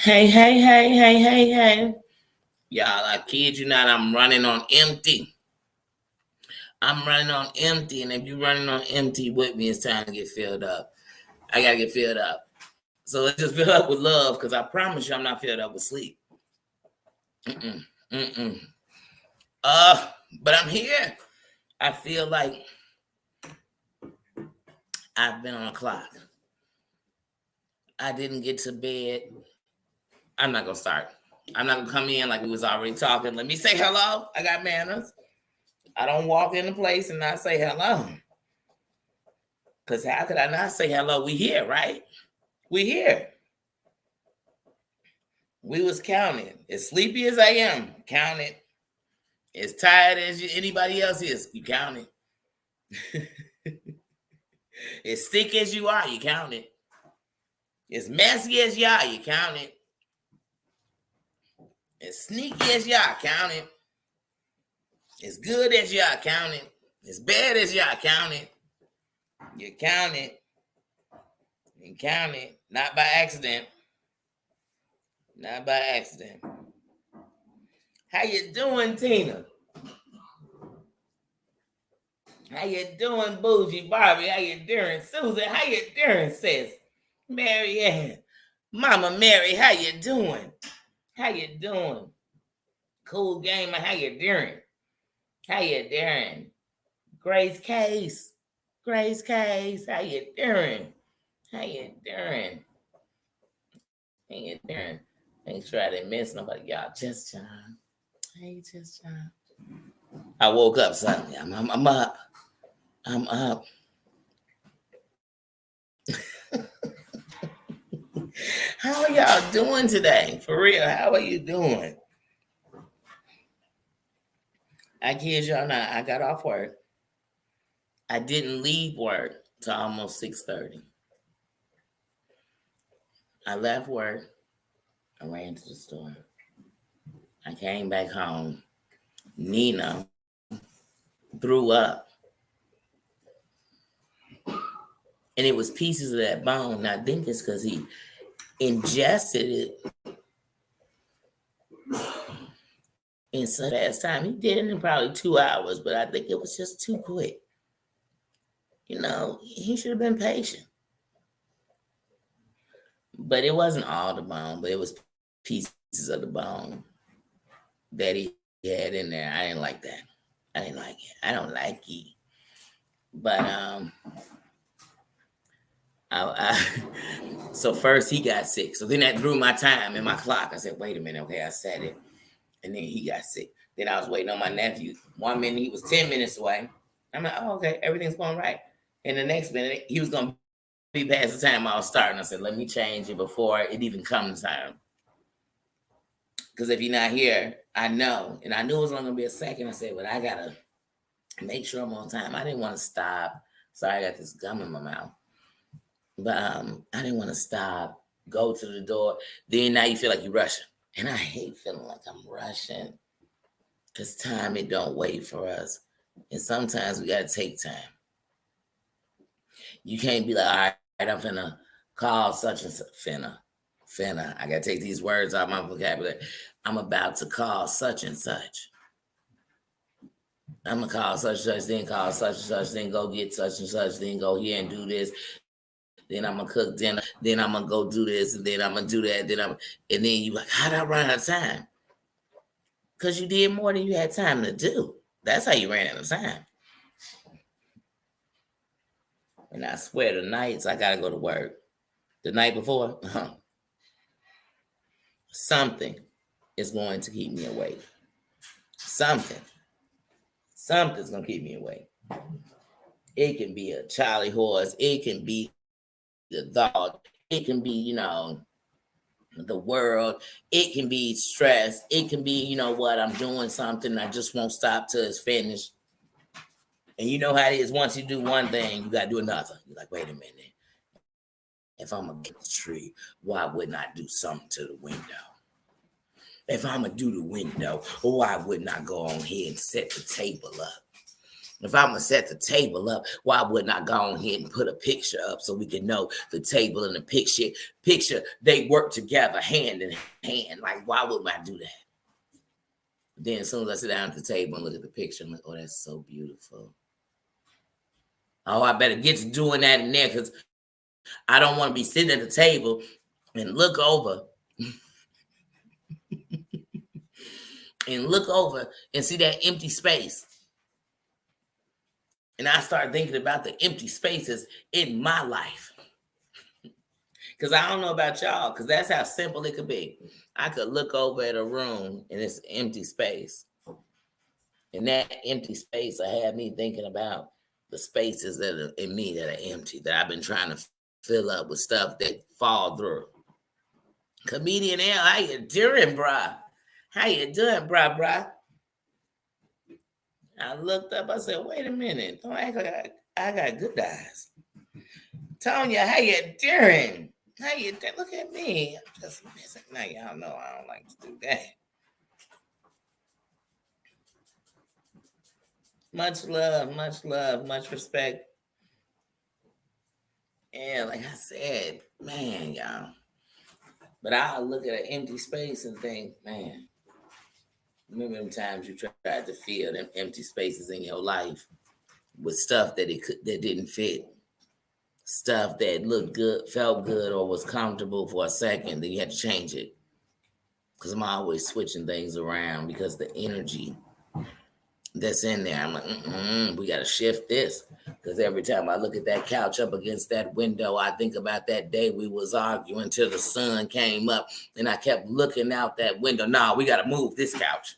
Hey. Y'all, I kid you not, I'm running on empty. I'm running on empty, and if you're running on empty with me, it's time to get filled up. I gotta get filled up. So let's just fill up with love, because I promise you I'm not filled up with sleep. Mm-mm. Mm-mm. But I'm here. I feel like I've been on a clock. I didn't get to bed. I'm not gonna start. I'm not gonna come in like we was already talking. Let me say hello. I got manners. I don't walk in a place and not say hello. Because how could I not say hello? We here, right? We here. We was counting. As sleepy as I am, counted. As tired as anybody else is, you counted. As sick as you are, you counted. As messy as you are, you counted. As sneaky as you are, counted. As good as you are, counted. As bad as you are, counted. You counted. You counted. Not by accident. Not by accident. How you doing, Tina? How you doing, Bougie Barbie? How you doing, Susan? How you doing, sis? Mary Ann. Mama Mary, how you doing? How you doing? Cool Gamer, how you doing? How you doing? Grace Case. Grace Case, how you doing? How you doing? How you doing? Make sure I didn't miss nobody. Y'all, Just John. Hey, Just John. I woke up suddenly. I'm up. I'm up. How are y'all doing today? For real, how are you doing? I kid y'all not. I got off work. I didn't leave work till almost 6:30. I left work. I ran to the store. I came back home. Nina threw up. And it was pieces of that bone. Now, I think it's because he ingested it in such fast time. He did it in probably 2 hours, but I think it was just too quick. You know, he should have been patient. But it wasn't all the bone, but it was pieces of the bone that he had in there. I didn't like that. I didn't like it. I don't like it. But so first he got sick. So then that drew my time in my clock. I said, wait a minute, okay, I said it. And then he got sick. Then I was waiting on my nephew. 1 minute he was 10 minutes away. I'm like, oh, okay, everything's going right. And the next minute he was gonna be past the time I was starting. I said, let me change it before it even comes time. Because if you're not here, I know. And I knew it was only gonna be a second. I said, but I gotta make sure I'm on time. I didn't want to stop. Sorry, I got this gum in my mouth. But I didn't want to stop, go to the door. Then now you feel like you're rushing. And I hate feeling like I'm rushing. Because time, it don't wait for us. And sometimes we got to take time. You can't be like, all right, I'm finna call such and such. Finna. I got to take these words out of my vocabulary. I'm about to call such and such. I'm going to call such and such, then call such and such, then go get such and such, then go here and do this. Then I'm going to cook dinner. Then I'm going to go do this, and then I'm going to do that. And then you like, how did I run out of time? Because you did more than you had time to do. That's how you ran out of time. And I swear, the nights I got to go to work, the night before, something is going to keep me awake. Something's going to keep me awake. It can be a Charlie horse. It can be the thought. It can be, the world. It can be stress. It can be, I'm doing something. I just won't stop till it's finished. And you know how it is. Once you do one thing, you got to do another. You're like, wait a minute. If I'm going to get the tree, why wouldn't I do something to the window? If I'm going to do the window, why wouldn't I go on here and set the table up? If I'm going to set the table up, why wouldn't I go ahead and put a picture up so we can know the table and the picture, they work together hand in hand. Like, why wouldn't I do that? Then as soon as I sit down at the table and look at the picture, I'm like, oh, that's so beautiful. Oh, I better get to doing that in there because I don't want to be sitting at the table and look over and see that empty space. And I start thinking about the empty spaces in my life. Because I don't know about y'all, because that's how simple it could be. I could look over at a room and it's empty space. And that empty space will have me thinking about the spaces that are in me that are empty, that I've been trying to fill up with stuff that fall through. Comedian L, how you doing, bruh? How you doing, bruh? I looked up, I said, wait a minute. Don't act like I got good eyes. Tonya, how you doing? How you doing? Look at me. I'm just missing. Now y'all know I don't like to do that. Much love, much respect. And like I said, man, y'all. But I'll look at an empty space and think, man, remember them times you tried to fill them empty spaces in your life with stuff that didn't fit, stuff that looked good, felt good, or was comfortable for a second. Then you had to change it because I'm always switching things around because the energy that's in there, I'm like, we got to shift this. Because every time I look at that couch up against that window, I think about that day we was arguing till the sun came up, and I kept looking out that window. Nah, we got to move this couch.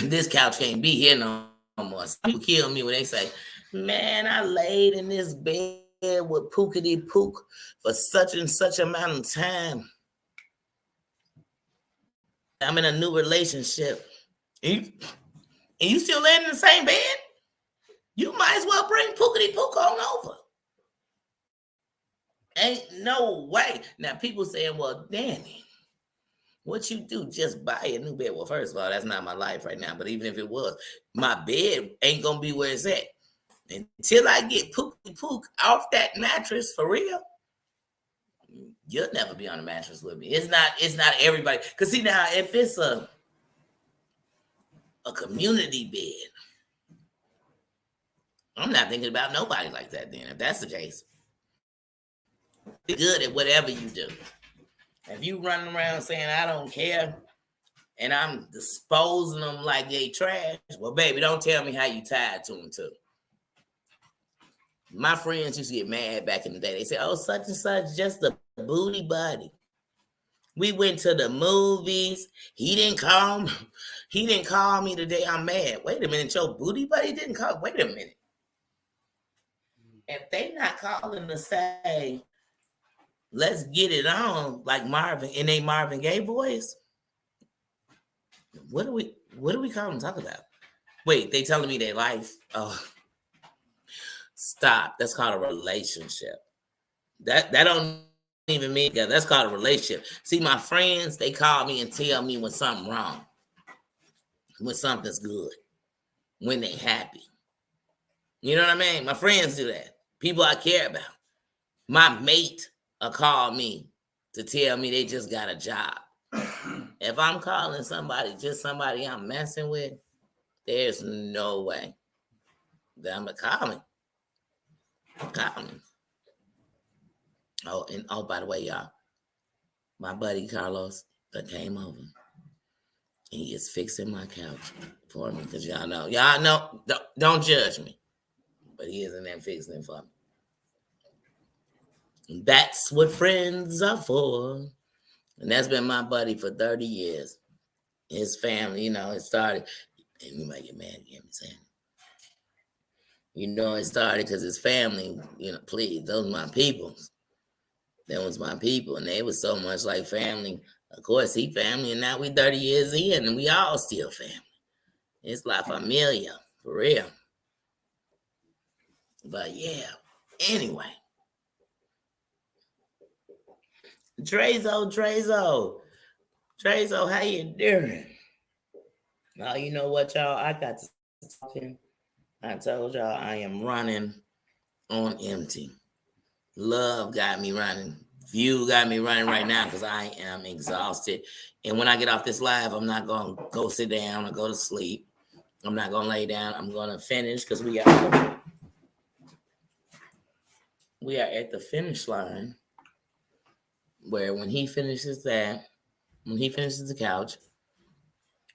This couch can't be here no more. People kill me when they say, man, I laid in this bed with Pookity Pook for such and such amount of time. I'm in a new relationship. And you still laying in the same bed? You might as well bring Pookity Pook on over. Ain't no way. Now, people saying, well, Danny, what you do? Just buy a new bed. Well, first of all, that's not my life right now. But even if it was, my bed ain't going to be where it's at. Until I get Pookity Pook off that mattress for real, you'll never be on a mattress with me. It's not everybody. Because see now, if it's a community bed, I'm not thinking about nobody like that then. If that's the case, be good at whatever you do. If you running around saying I don't care and I'm disposing them like they trash, well, baby, don't tell me how you tied to them too. My friends used to get mad back in the day. They say, oh, such and such, just a booty buddy. We went to the movies. He didn't call me. He didn't call me today. I'm mad. Wait a minute, your booty buddy didn't call. Wait a minute. If they not calling to say, let's get it on, like Marvin in a Marvin Gaye voice, what do we call them talk about? Wait, they telling me their life. Oh, stop. That's called a relationship. That don't even mean that. That's called a relationship. See, my friends, they call me and tell me when something's wrong, when something's good, when they happy. You know what I mean? My friends do that. People I care about. My mate will call me to tell me they just got a job. If I'm calling somebody, just somebody I'm messing with, there's no way that I'm going to call me. Call me. Oh, by the way, y'all, my buddy Carlos that came over, he is fixing my couch for me because y'all know, don't judge me, but he is in there fixing it for me. That's what friends are for. And that's been my buddy for 30 years. His family, it started, and you might get mad at him saying, it started because his family, please, those are my people. That was my people, and they was so much like family. Of course, he family, and now we 30 years in, and we all still family. It's La Familia, for real. But yeah, anyway. Drezo, how you doing? Now, you know what, y'all? I got to talking I told y'all I am running on empty. Love got me running. View got me running right now because I am exhausted. And when I get off this live, I'm not going to go sit down or go to sleep. I'm not going to lay down. I'm going to finish because we are at the finish line where when he finishes the couch,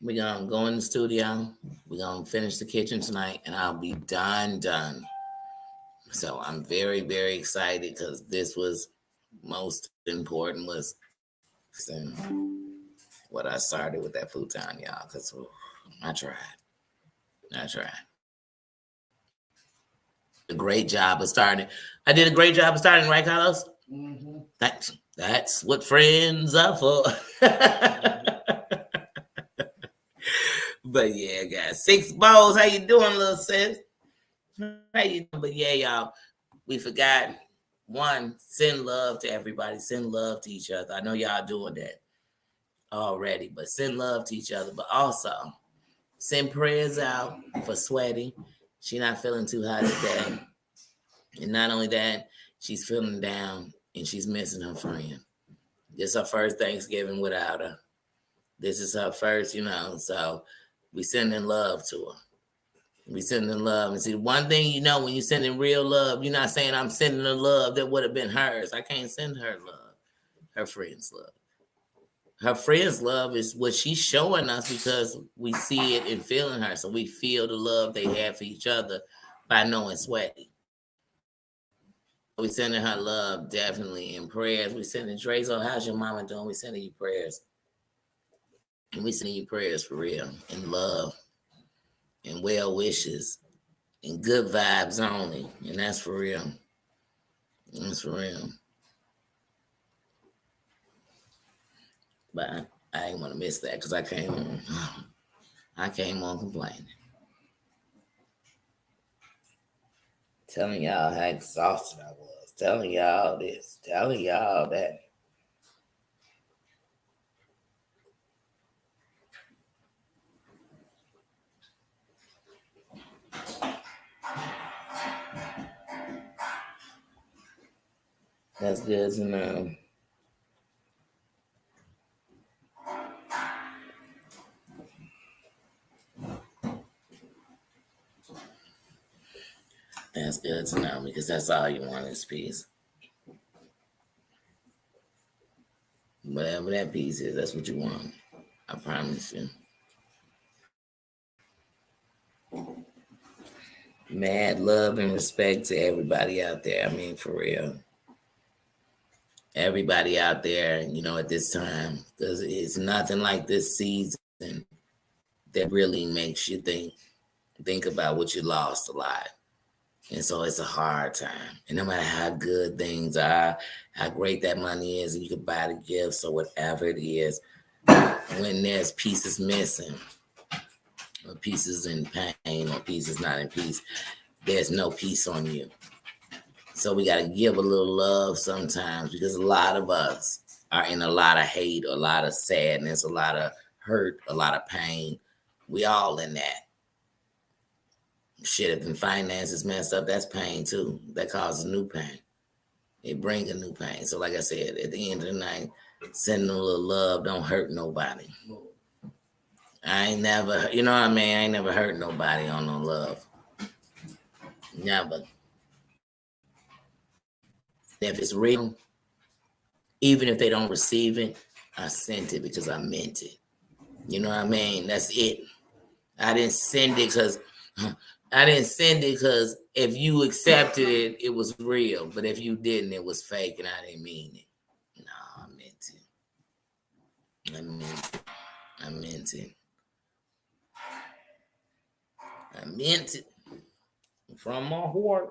we're going to go in the studio. We're going to finish the kitchen tonight and I'll be done. So I'm very, very excited because this was most important was what I started with that futon, y'all, because I tried. A great job of starting. I did a great job of starting, right, Carlos? Mm-hmm. That's what friends are for. But yeah, guys, 6 Bowls. How you doing, little sis? How you doing? But yeah, y'all, we forgot. One, send love to everybody. Send love to each other. I know y'all doing that already, but send love to each other. But also, send prayers out for Sweaty. She's not feeling too hot today. And not only that, she's feeling down and she's missing her friend. This is her first Thanksgiving without her. This is her first, so we sending love to her. We sending love. And see, one thing when you sending real love, you're not saying I'm sending the love that would have been hers. I can't send her love, her friend's love. Her friend's love is what she's showing us because we see it and feeling her. So we feel the love they have for each other by knowing Sweaty. We sending her love definitely in prayers. We sending Drezo, how's your mama doing? We sending you prayers. And we sending you prayers for real and love and well wishes and good vibes only. And that's for real. That's for real. But I ain't want to miss that because I came on complaining. Telling y'all how exhausted I was. Telling y'all this. Telling y'all that. That's good to know. That's good to know because that's all you want is peace. Whatever that peace is, that's what you want. I promise you. Mad love and respect to everybody out there. I mean, for real. Everybody out there, at this time, because it's nothing like this season that really makes you think about what you lost a lot. And so it's a hard time. And no matter how good things are, how great that money is, and you can buy the gifts or whatever it is, when there's pieces missing, or pieces in pain, or pieces not in peace, there's no peace on you. So we got to give a little love sometimes because a lot of us are in a lot of hate, a lot of sadness, a lot of hurt, a lot of pain. We all in that. Shit, if the finances messed up, that's pain too. That causes new pain. It brings a new pain. So like I said, at the end of the night, sending a little love don't hurt nobody. I ain't never, I ain't never hurt nobody on no love. Never. If it's real, even if they don't receive it, I sent it because I meant it. You know what I mean? That's it. I didn't send it because if you accepted it, it was real. But if you didn't, it was fake and I didn't mean it. No, I meant it. I meant it. I meant it. From my heart.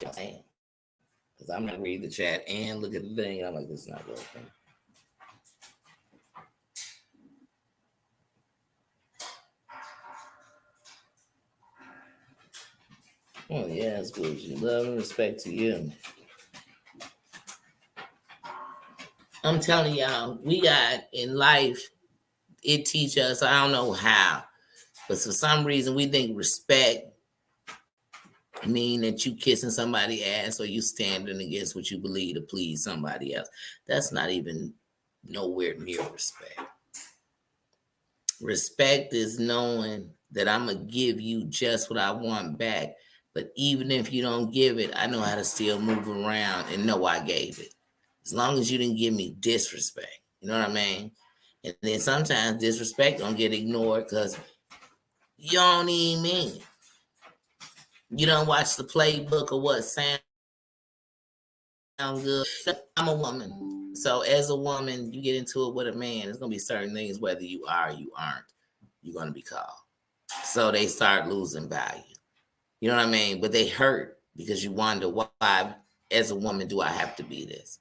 Because I'm not reading the chat and look at the thing. I'm like, this is not working. Oh, yes, Bougie. Love and respect to you. I'm telling y'all, we got in life, it teaches us, I don't know how, But for some reason, we think respect mean that you kissing somebody's ass or you standing against what you believe to please somebody else. That's not even nowhere near respect. Respect is knowing that I'm going to give you just what I want back. But even if you don't give it, I know how to still move around and know I gave it. As long as you didn't give me disrespect. You know what I mean? And then sometimes disrespect don't get ignored because you don't even mean it. You don't watch the playbook or what sound good. I'm a woman. So as a woman, you get into it with a man, there's going to be certain things, whether you are or you aren't, you're going to be called. So they start losing value. You know what I mean? But they hurt because you wonder why, as a woman, do I have to be this?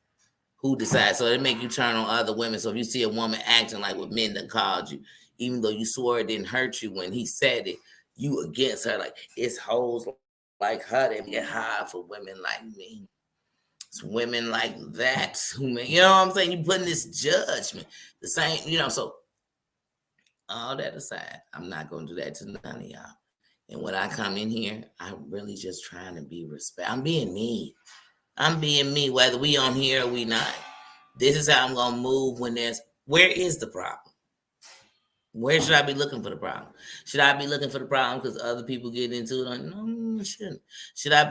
Who decides? So they make you turn on other women. So if you see a woman acting like what men done called you, even though you swore it didn't hurt you when he said it, you against her. Like, it's hoes like her that get high for women like me. It's women like that. You know what I'm saying? You putting this judgment. The same, so all that aside, I'm not going to do that to none of y'all. And when I come in here, I'm really just trying to be respect. I'm being me. I'm being me, whether we on here or we not. This is how I'm going to move where is the problem? Where should I be looking for the problem? Should I be looking for the problem because other people get into it? No, I shouldn't.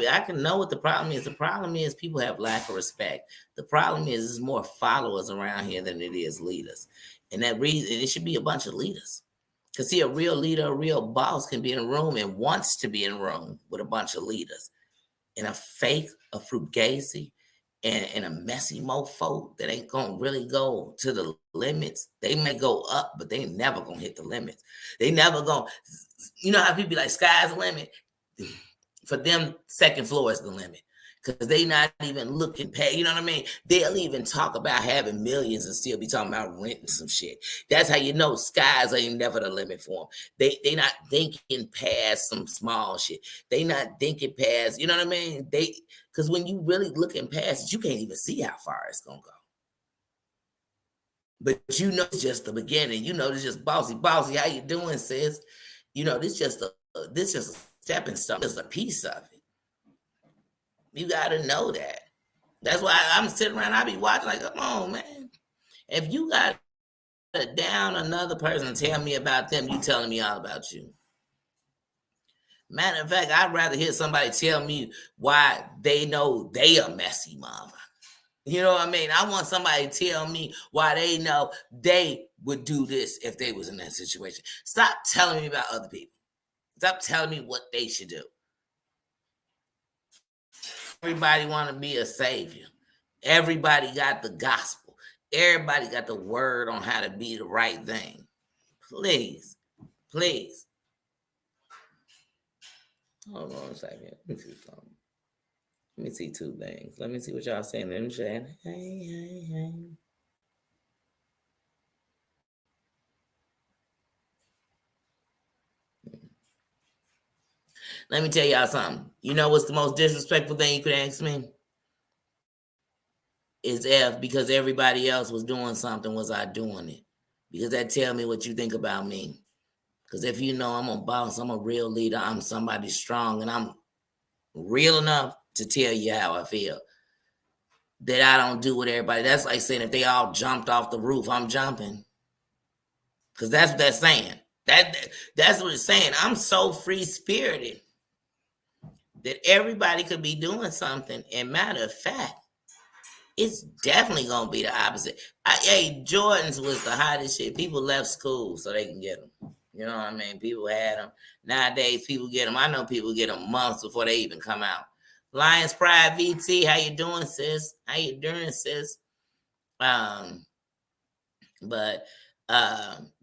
I can know what the problem is. The problem is people have lack of respect. The problem is there's more followers around here than it is leaders. And that reason, it should be a bunch of leaders. Because see, a real leader, a real boss can be in a room and wants to be in a room with a bunch of leaders. And a frugazi, and a messy mofo that ain't gonna really go to the limits. They may go up, but they never gonna hit the limits. They never gonna, how people be like, sky's the limit. For them, second floor is the limit. Because they not even looking past, you know what I mean? They'll even talk about having millions and still be talking about renting some shit. That's how you know skies ain't never the limit for them. They not thinking past some small shit. They not thinking past, you know what I mean? Because when you really looking past it, you can't even see how far it's going to go. But it's just the beginning. It's just bossy. How you doing, sis? This just a stepping stone. Just a piece of it. You got to know that. That's why I'm sitting around, I be watching like, come on, man. If you got to down another person and tell me about them, you telling me all about you. Matter of fact, I'd rather hear somebody tell me why they know they a messy mama. You know what I mean? I want somebody to tell me why they know they would do this if they was in that situation. Stop telling me about other people. Stop telling me what they should do. Everybody want to be a savior. Everybody got the gospel. Everybody got the word on how to be the right thing. Please. Hold on a second. Let me see something. Let me see two things. Let me see what y'all saying in the chat. Hey. Let me tell y'all something. You know what's the most disrespectful thing you could ask me? Is because everybody else was doing something, was I doing it? Because that tell me what you think about me. Because if you know I'm a boss, I'm a real leader, I'm somebody strong, and I'm real enough to tell you how I feel. That I don't do what everybody. That's like saying if they all jumped off the roof, I'm jumping. Because that's what that's saying. That's what it's saying. I'm so free-spirited that everybody could be doing something. And matter of fact, it's definitely going to be the opposite. Jordans was the hottest shit. People left school so they can get them. You know what I mean? People had them. Nowadays, people get them. I know people get them months before they even come out. Lions Pride VT, how you doing, sis? But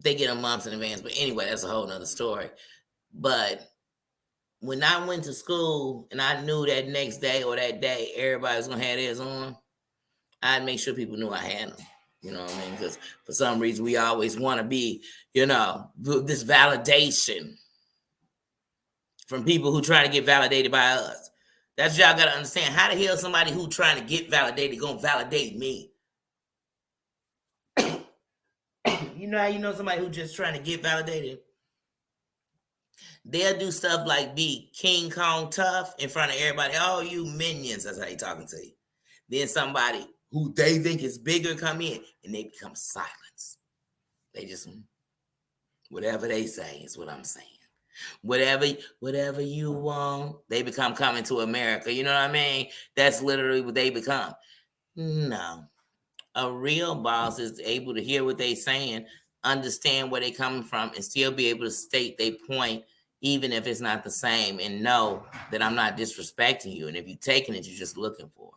they get them months in advance. But anyway, that's a whole nother story. But when I went to school and I knew that next day or that day everybody was going to have theirs on, I'd make sure people knew I had them. You know what I mean? Because for some reason, we always want to be, this validation from people who try to get validated by us. That's what y'all got to understand. How the hell somebody who trying to get validated going to validate me? You know how you know somebody who just trying to get validated? They'll do stuff like be King Kong tough in front of everybody. Oh, you minions. That's how they talking to you. Then somebody who they think is bigger come in and they become silence. They just, whatever they say is what I'm saying. Whatever you want, they become Coming to America. You know what I mean? That's literally what they become. No. A real boss is able to hear what they saying, understand where they coming from, and still be able to state their point, even if it's not the same, and know that I'm not disrespecting you. And if you're taking it, you're just looking for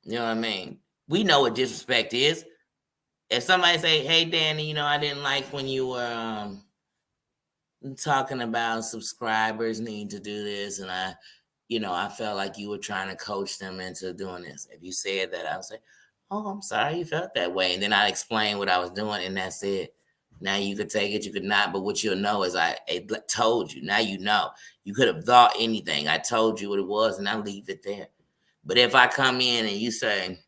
it. You know what I mean? We know what disrespect is. If somebody say, "Hey, Danny, I didn't like when you were talking about subscribers need to do this, and I felt like you were trying to coach them into doing this." If you said that, I would say, "Oh, I'm sorry you felt that way." And then I explain what I was doing, and that's it. Now you could take it, you could not, but what you'll know is I told you. Now you know. You could have thought anything. I told you what it was, and I leave it there. But if I come in and you say,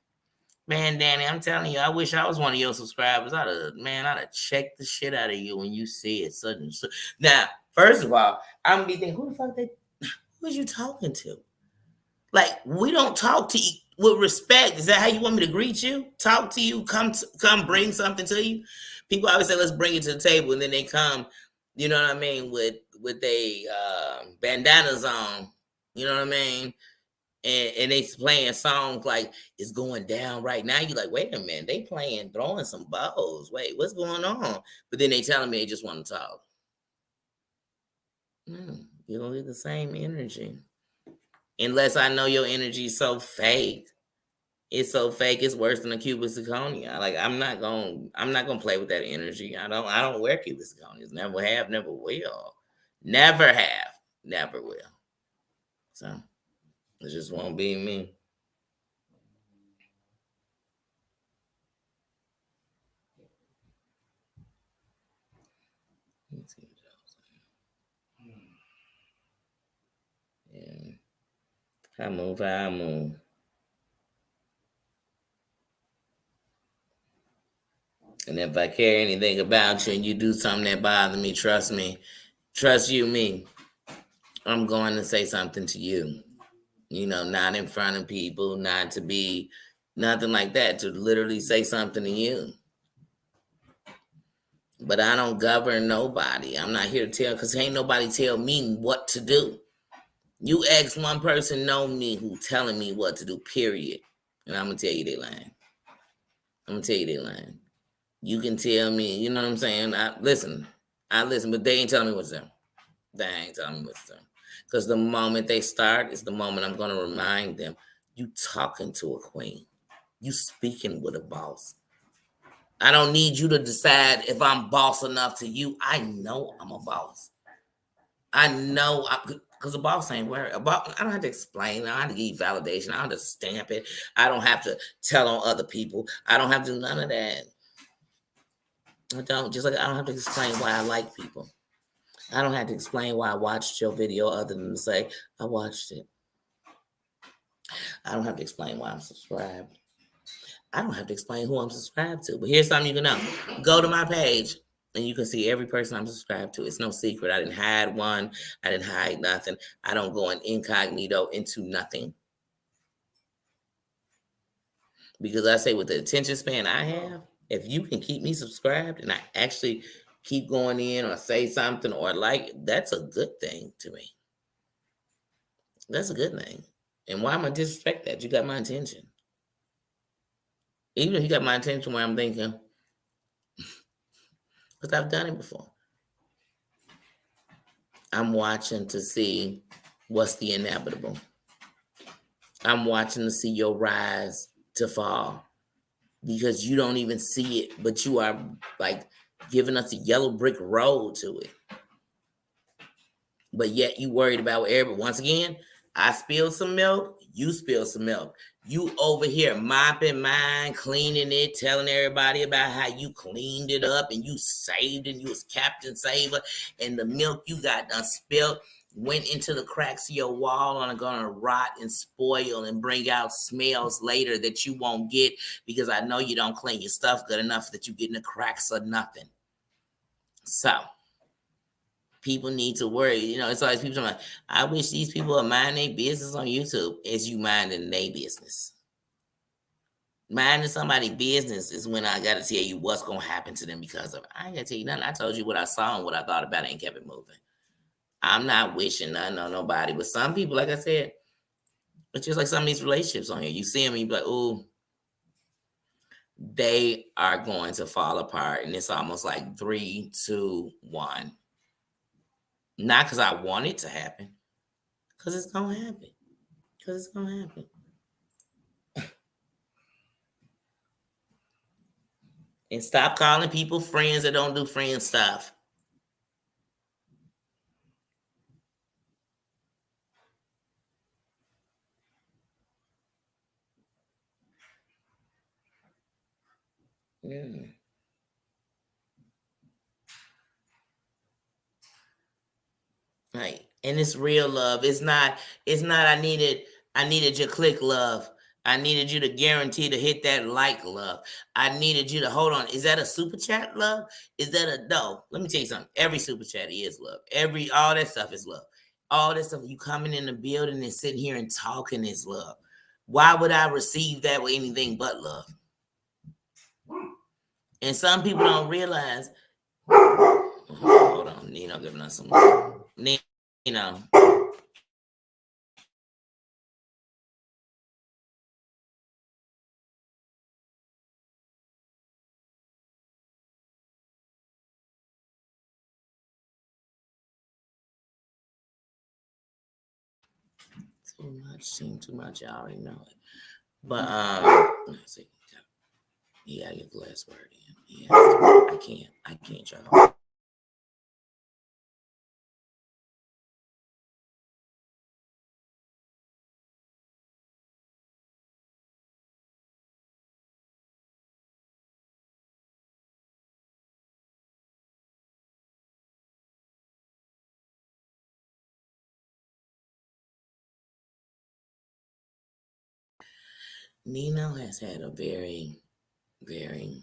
"Man, Danny, I'm telling you, I wish I was one of your subscribers. I'd have checked the shit out of you when you see it." Sudden. Now, first of all, I'm gonna be thinking, who the fuck who are you talking to? Like, we don't talk to you with respect. Is that how you want me to greet you? Talk to you, come bring something to you. People always say, "Let's bring it to the table," and then they come, you know what I mean, with they bandanas on, you know what I mean, and they playing songs like it's going down right now. You like, wait a minute, they throwing some balls. Wait, what's going on? But then they telling me they just want to talk. You don't get the same energy. Unless I know your energy is so fake. It's so fake, it's worse than a Cuban zirconia. Like, I'm not gonna play with that energy. I don't wear Cuban zirconias. Never have, never will. Never have, never will. So it just won't be me. Yeah. I move, I move. And if I care anything about you and you do something that bothers me, trust me, I'm going to say something to you. Not in front of people, not to be nothing like that, to literally say something to you. But I don't govern nobody. I'm not here to tell, because ain't nobody tell me what to do. You ask one person know me who telling me what to do, period. And I'm going to tell you they lying. You can tell me, you know what I'm saying? I listen, but they ain't telling me what's them. They ain't telling me what's them. Because the moment they start is the moment I'm going to remind them, you talking to a queen. You speaking with a boss. I don't need you to decide if I'm boss enough to you. I know I'm a boss. I know, because the boss ain't worried. I don't have to explain. I don't have to give you validation. I don't have to stamp it. I don't have to tell on other people. I don't have to do none of that. I don't. Just like I don't have to explain why I like people. I don't have to explain why I watched your video other than to say I watched it. I don't have to explain why I'm subscribed. I don't have to explain who I'm subscribed to. But here's something you can know. Go to my page and you can see every person I'm subscribed to. It's no secret. I didn't hide one. I didn't hide nothing. I don't go in incognito into nothing. Because I say with the attention span I have, if you can keep me subscribed and I actually keep going in or say something or like, that's a good thing to me. That's a good thing. And why am I disrespect that? You got my attention. Even if you got my attention where I'm thinking, because I've done it before. I'm watching to see what's the inevitable. I'm watching to see your rise to fall because you don't even see it, but you are like giving us a yellow brick road to it. But yet you worried about everybody. Once again, I spilled some milk, you spilled some milk. You over here mopping mine, cleaning it, telling everybody about how you cleaned it up and you saved it, you was Captain Saver, and the milk you got done spilled went into the cracks of your wall and are gonna rot and spoil and bring out smells later that you won't get because I know you don't clean your stuff good enough that you get in the cracks of nothing. So People need to worry. It's always people talking about, I wish these people would mind their business on YouTube. As you minding their business. Minding somebody's business is when I got to tell you what's going to happen to them because of it. I ain't got to tell you nothing. I told you what I saw and what I thought about it and kept it moving. I'm not wishing nothing on nobody. But some people, like I said, it's just like some of these relationships on here. You see them and you be like, oh, they are going to fall apart. And it's almost like 3, 2, 1. Not because I want it to happen. Because it's going to happen. Because it's going to happen. And stop calling people friends that don't do friend stuff. Yeah. Right. And it's real love. It's not I needed your click love. I needed you to guarantee to hit that like love. I needed you to hold on. Is that a super chat love? Is that a no? Let me tell you something. Every super chat is love. All that stuff is love. All that stuff, you coming in the building and sitting here and talking is love. Why would I receive that with anything but love? And some people don't realize. Hold on, Nino giving us some love. Nino. Too much. I already know it. But let's see. Yeah, your last word in. Yeah, I can't, y'all. Nino has had a very, very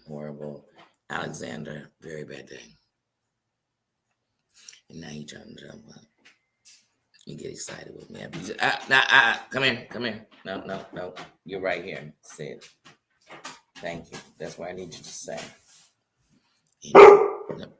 horrible Alexander, very bad day. And now he's trying to jump up. You get excited with me. Come here. No. You're right here. Say it. Thank you. That's what I need you to say. No.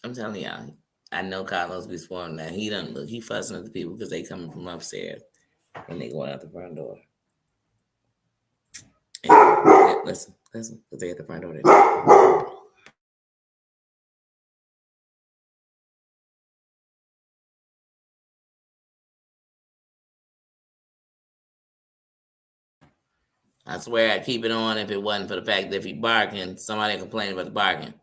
I'm telling y'all, I know Carlos be sworn that he doesn't look. He fussing at the people because they coming from upstairs and they going out the front door. And listen, because they at the front door. I swear I'd keep it on if it wasn't for the fact that if he barking, somebody complain about the barking.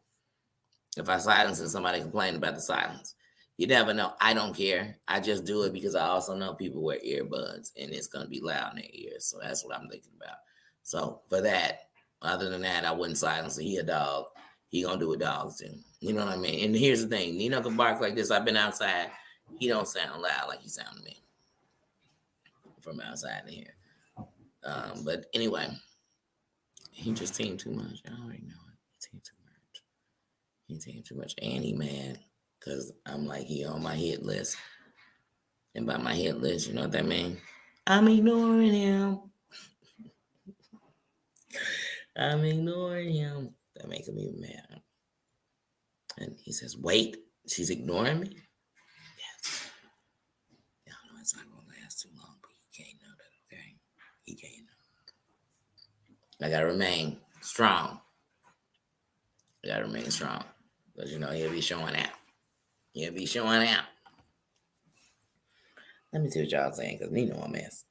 If I silence it, somebody complain about the silence. You never know. I don't care. I just do it because I also know people wear earbuds and it's going to be loud in their ears. So that's what I'm thinking about. So for that, other than that, I wouldn't silence it. He a dog. He going to do what dogs do. You know what I mean? And here's the thing. Nino can bark like this. I've been outside. He don't sound loud like he sound to me from outside in here. But anyway, he just teamed too much. I already know it. He teamed too much. He teamed too much. And he mad because I'm like, he on my hit list. And by my hit list, you know what that means? I'm ignoring him. I'm ignoring him. That makes him even mad. And he says, wait, she's ignoring me? Yes. Y'all know it's not going to last too long, but he can't know that, okay? He can't know. I got to remain strong. I got to remain strong. Because, he'll be showing out. He'll be showing out. Let me see what y'all saying, because Nino a mess.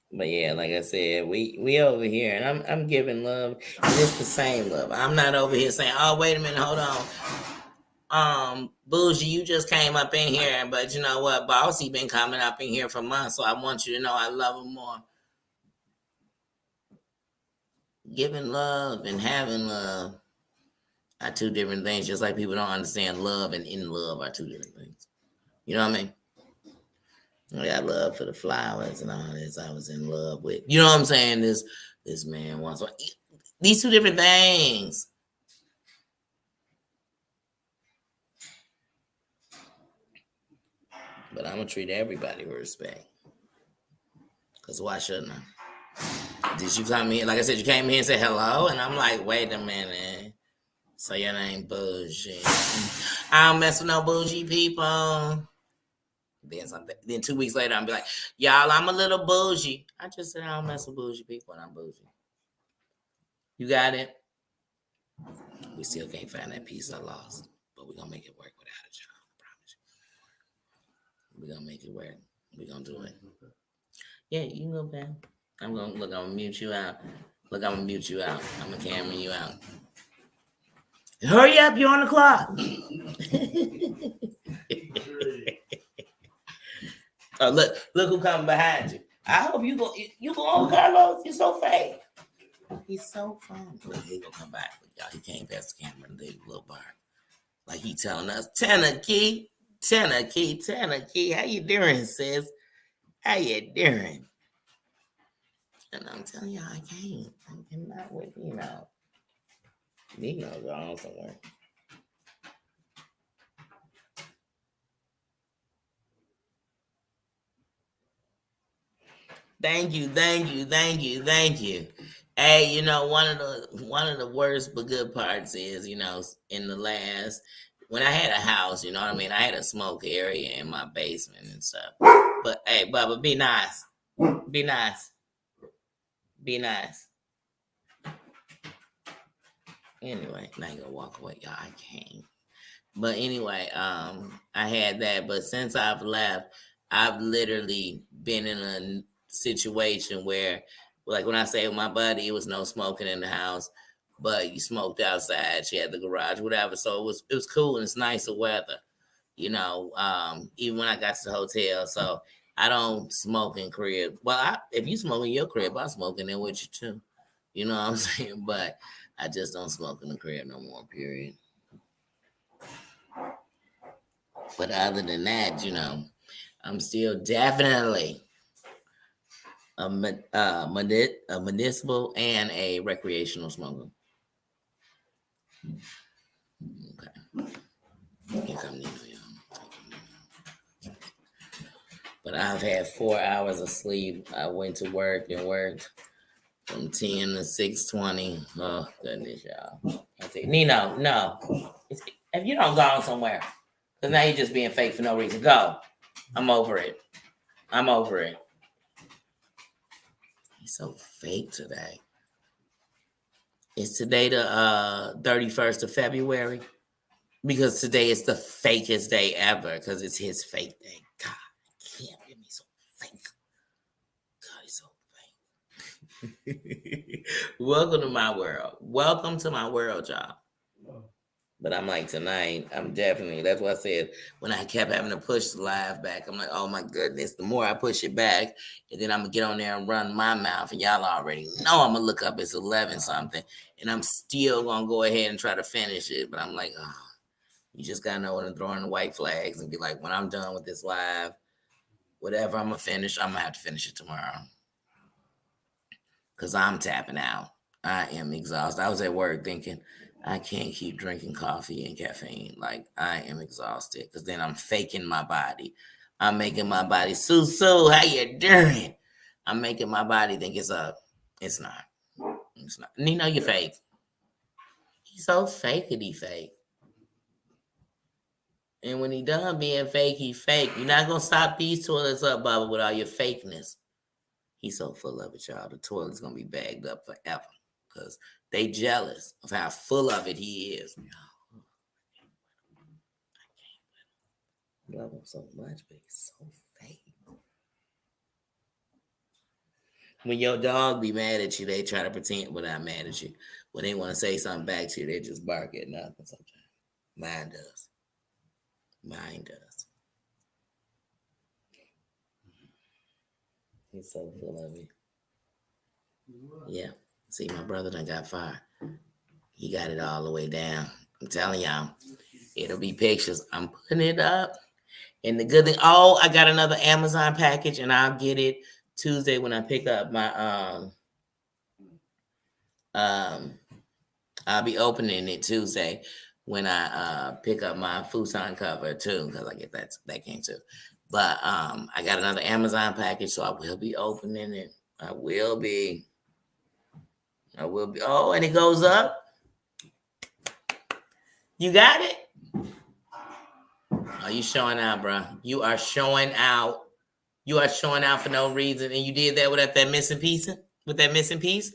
But yeah, like I said, we over here, and I'm giving love, and it's the same love. I'm not over here saying, "Oh, wait a minute, hold on, Bougie, you just came up in here, but you know what, Bossy been coming up in here for months, so I want you to know I love him more." Giving love and having love are two different things. Just like people don't understand love and in love are two different things. You know what I mean? I got love for the flowers and all this. I was in love with, you know what I'm saying? This man wants these two different things. But I'm gonna treat everybody with respect. Cause why shouldn't I? Did you come here? Like I said, you came here and said hello, and I'm like, wait a minute. So your name Bougie? I don't mess with no bougie people. Then 2 weeks later, I'll be like, y'all, I'm a little bougie. I just said I don't mess with bougie people, and I'm bougie. You got it? We still can't find that piece I lost, but we're gonna make it work without a job. I promise you. We're gonna make it work. We're gonna do it. Yeah, you can go back. I'm gonna mute you out. Look, I'm gonna mute you out. I'm gonna camera you out. Hurry up, you're on the clock. Oh, look who coming behind you. I hope you go on, Carlos. You're so fake. He's so fun. Look, he gonna come back. Y'all, he came past the camera and did a little bar. Like he telling us, Tanakee, how you doing, sis? How you doing? And I'm telling y'all, I can't. I cannot wait, Nino gone somewhere. Thank you. Hey, one of the worst but good parts is, in the last when I had a house, you know what I mean? I had a smoke area in my basement and stuff. But hey, Bubba, be nice. Be nice. Be nice. Anyway, now you gonna walk away, y'all. I can't. But anyway, I had that. But since I've left, I've literally been in a situation where, like when I say with my buddy, it was no smoking in the house, but you smoked outside. She had the garage, whatever. So it was cool and it's nicer weather, even when I got to the hotel. So I don't smoke in crib. Well, if you smoke in your crib, I smoke in there with you too. You know what I'm saying? But I just don't smoke in the crib no more, period. But other than that, I'm still definitely a municipal and a recreational smoker. Okay. Here come Nino, y'all. But I've had 4 hours of sleep. I went to work and worked from 10 to 6:20. Oh, goodness, y'all. I say, Nino, no. If you don't go somewhere, because now you're just being fake for no reason. Go. I'm over it. He's so fake today. Is today the 31st of February? Because today is the fakest day ever, because it's his fake day. God, I can't get me so fake. God, he's so fake. Welcome to my world, y'all. But I'm like, tonight, I'm definitely, that's what I said, when I kept having to push the live back, I'm like, oh my goodness, the more I push it back, and then I'm going to get on there and run my mouth, and y'all already know I'm going to look up, it's 11 something, and I'm still going to go ahead and try to finish it, but I'm like, oh, you just got to know when I'm throwing the white flags and be like, when I'm done with this live, whatever I'm going to finish, I'm going to have to finish it tomorrow. Because I'm tapping out. I am exhausted. I was at work thinking, I can't keep drinking coffee and caffeine. Like, I am exhausted because then I'm faking my body. I'm making my body, Sue, how you doing? I'm making my body think it's up. It's not. It's not. And you know you're fake. He's so fakety fake. And when he done being fake, he fake. You're not gonna stop these toilets up, Bubba, with all your fakeness. He's so full of it, y'all. The toilet's gonna be bagged up forever because they jealous of how full of it he is. Love him so much, but he's so fake. When your dog be mad at you, they try to pretend we're not mad at you. When they want to say something back to you, they just bark at nothing sometimes. Mine does. Mine does. He's so full of it. Yeah. See, my brother done got fired. He got it all the way down. I'm telling y'all, it'll be pictures. I'm putting it up. And the good thing, I got another Amazon package, and I'll get it Tuesday when I pick up my I'll be opening it Tuesday when I pick up my futon cover too, because I get that came too. But I got another Amazon package, so I will be opening it. I will be. Oh, and it goes up. You got it? Are you showing out, bro? You are showing out. You are showing out for no reason, and you did that without that missing piece. With that missing piece?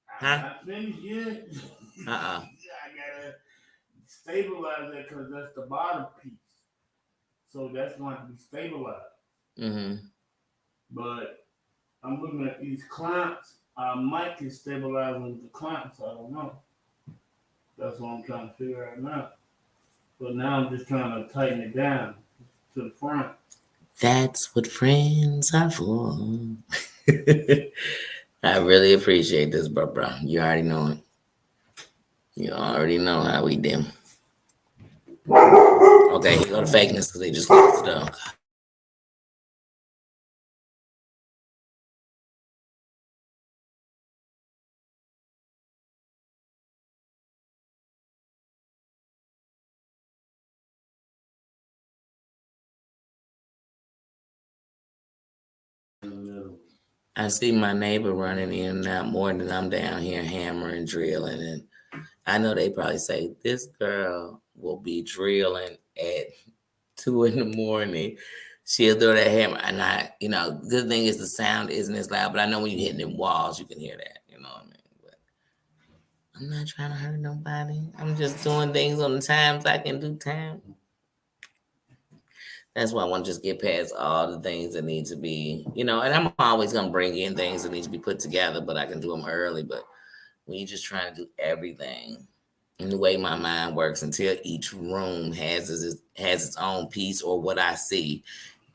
Huh? Not finished yet. I gotta stabilize that because that's the bottom piece. So that's going to be stabilized. Mm-hmm. But I'm looking at these clamps. I might can stabilize them with the clamps. I don't know. That's what I'm trying to figure out now. But now I'm just trying to tighten it down to the front. That's what friends are for. I really appreciate this, bro. You already know it. You already know how we do. Okay, here go the fakeness because they just closed the door. I see my neighbor running in and out more than I'm down here hammering, drilling, and I know they probably say this girl will be drilling at 2 a.m. She'll throw that hammer, and good thing is the sound isn't as loud. But I know when you're hitting them walls, you can hear that. You know what I mean? But I'm not trying to hurt nobody. I'm just doing things on the times I can do time. That's why I want to just get past all the things that need to be, and I'm always going to bring in things that need to be put together, but I can do them early. But when you're just trying to do everything in the way my mind works until each room has its own piece or what I see,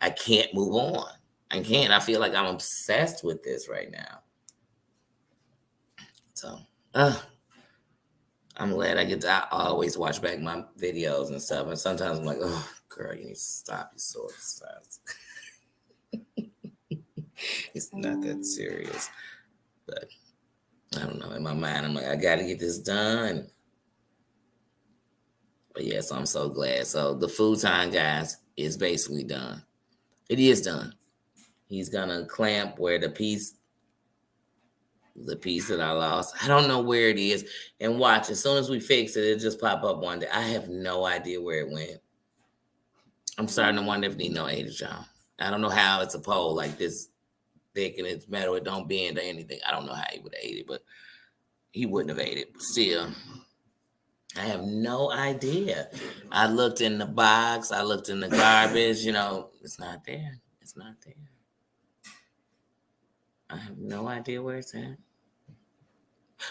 I can't move on. I can't. I feel like I'm obsessed with this right now. So, I'm glad I always watch back my videos and stuff. And sometimes I'm like, oh, girl, you need to stop. You're so obsessed. It's not that serious. But I don't know. In my mind, I'm like, I got to get this done. But yeah, so I'm so glad. So the futon, guys, is basically done. It is done. He's going to clamp where the piece that I lost. I don't know where it is. And watch, as soon as we fix it, it'll just pop up one day. I have no idea where it went. I'm starting to wonder if it need no age, y'all. I don't know how it's a pole like this thick and it's metal. It don't bend or anything. I don't know how he would have ate it, but he wouldn't have ate it. But still, I have no idea. I looked in the box. I looked in the garbage. It's not there. It's not there. I have no idea where it's at.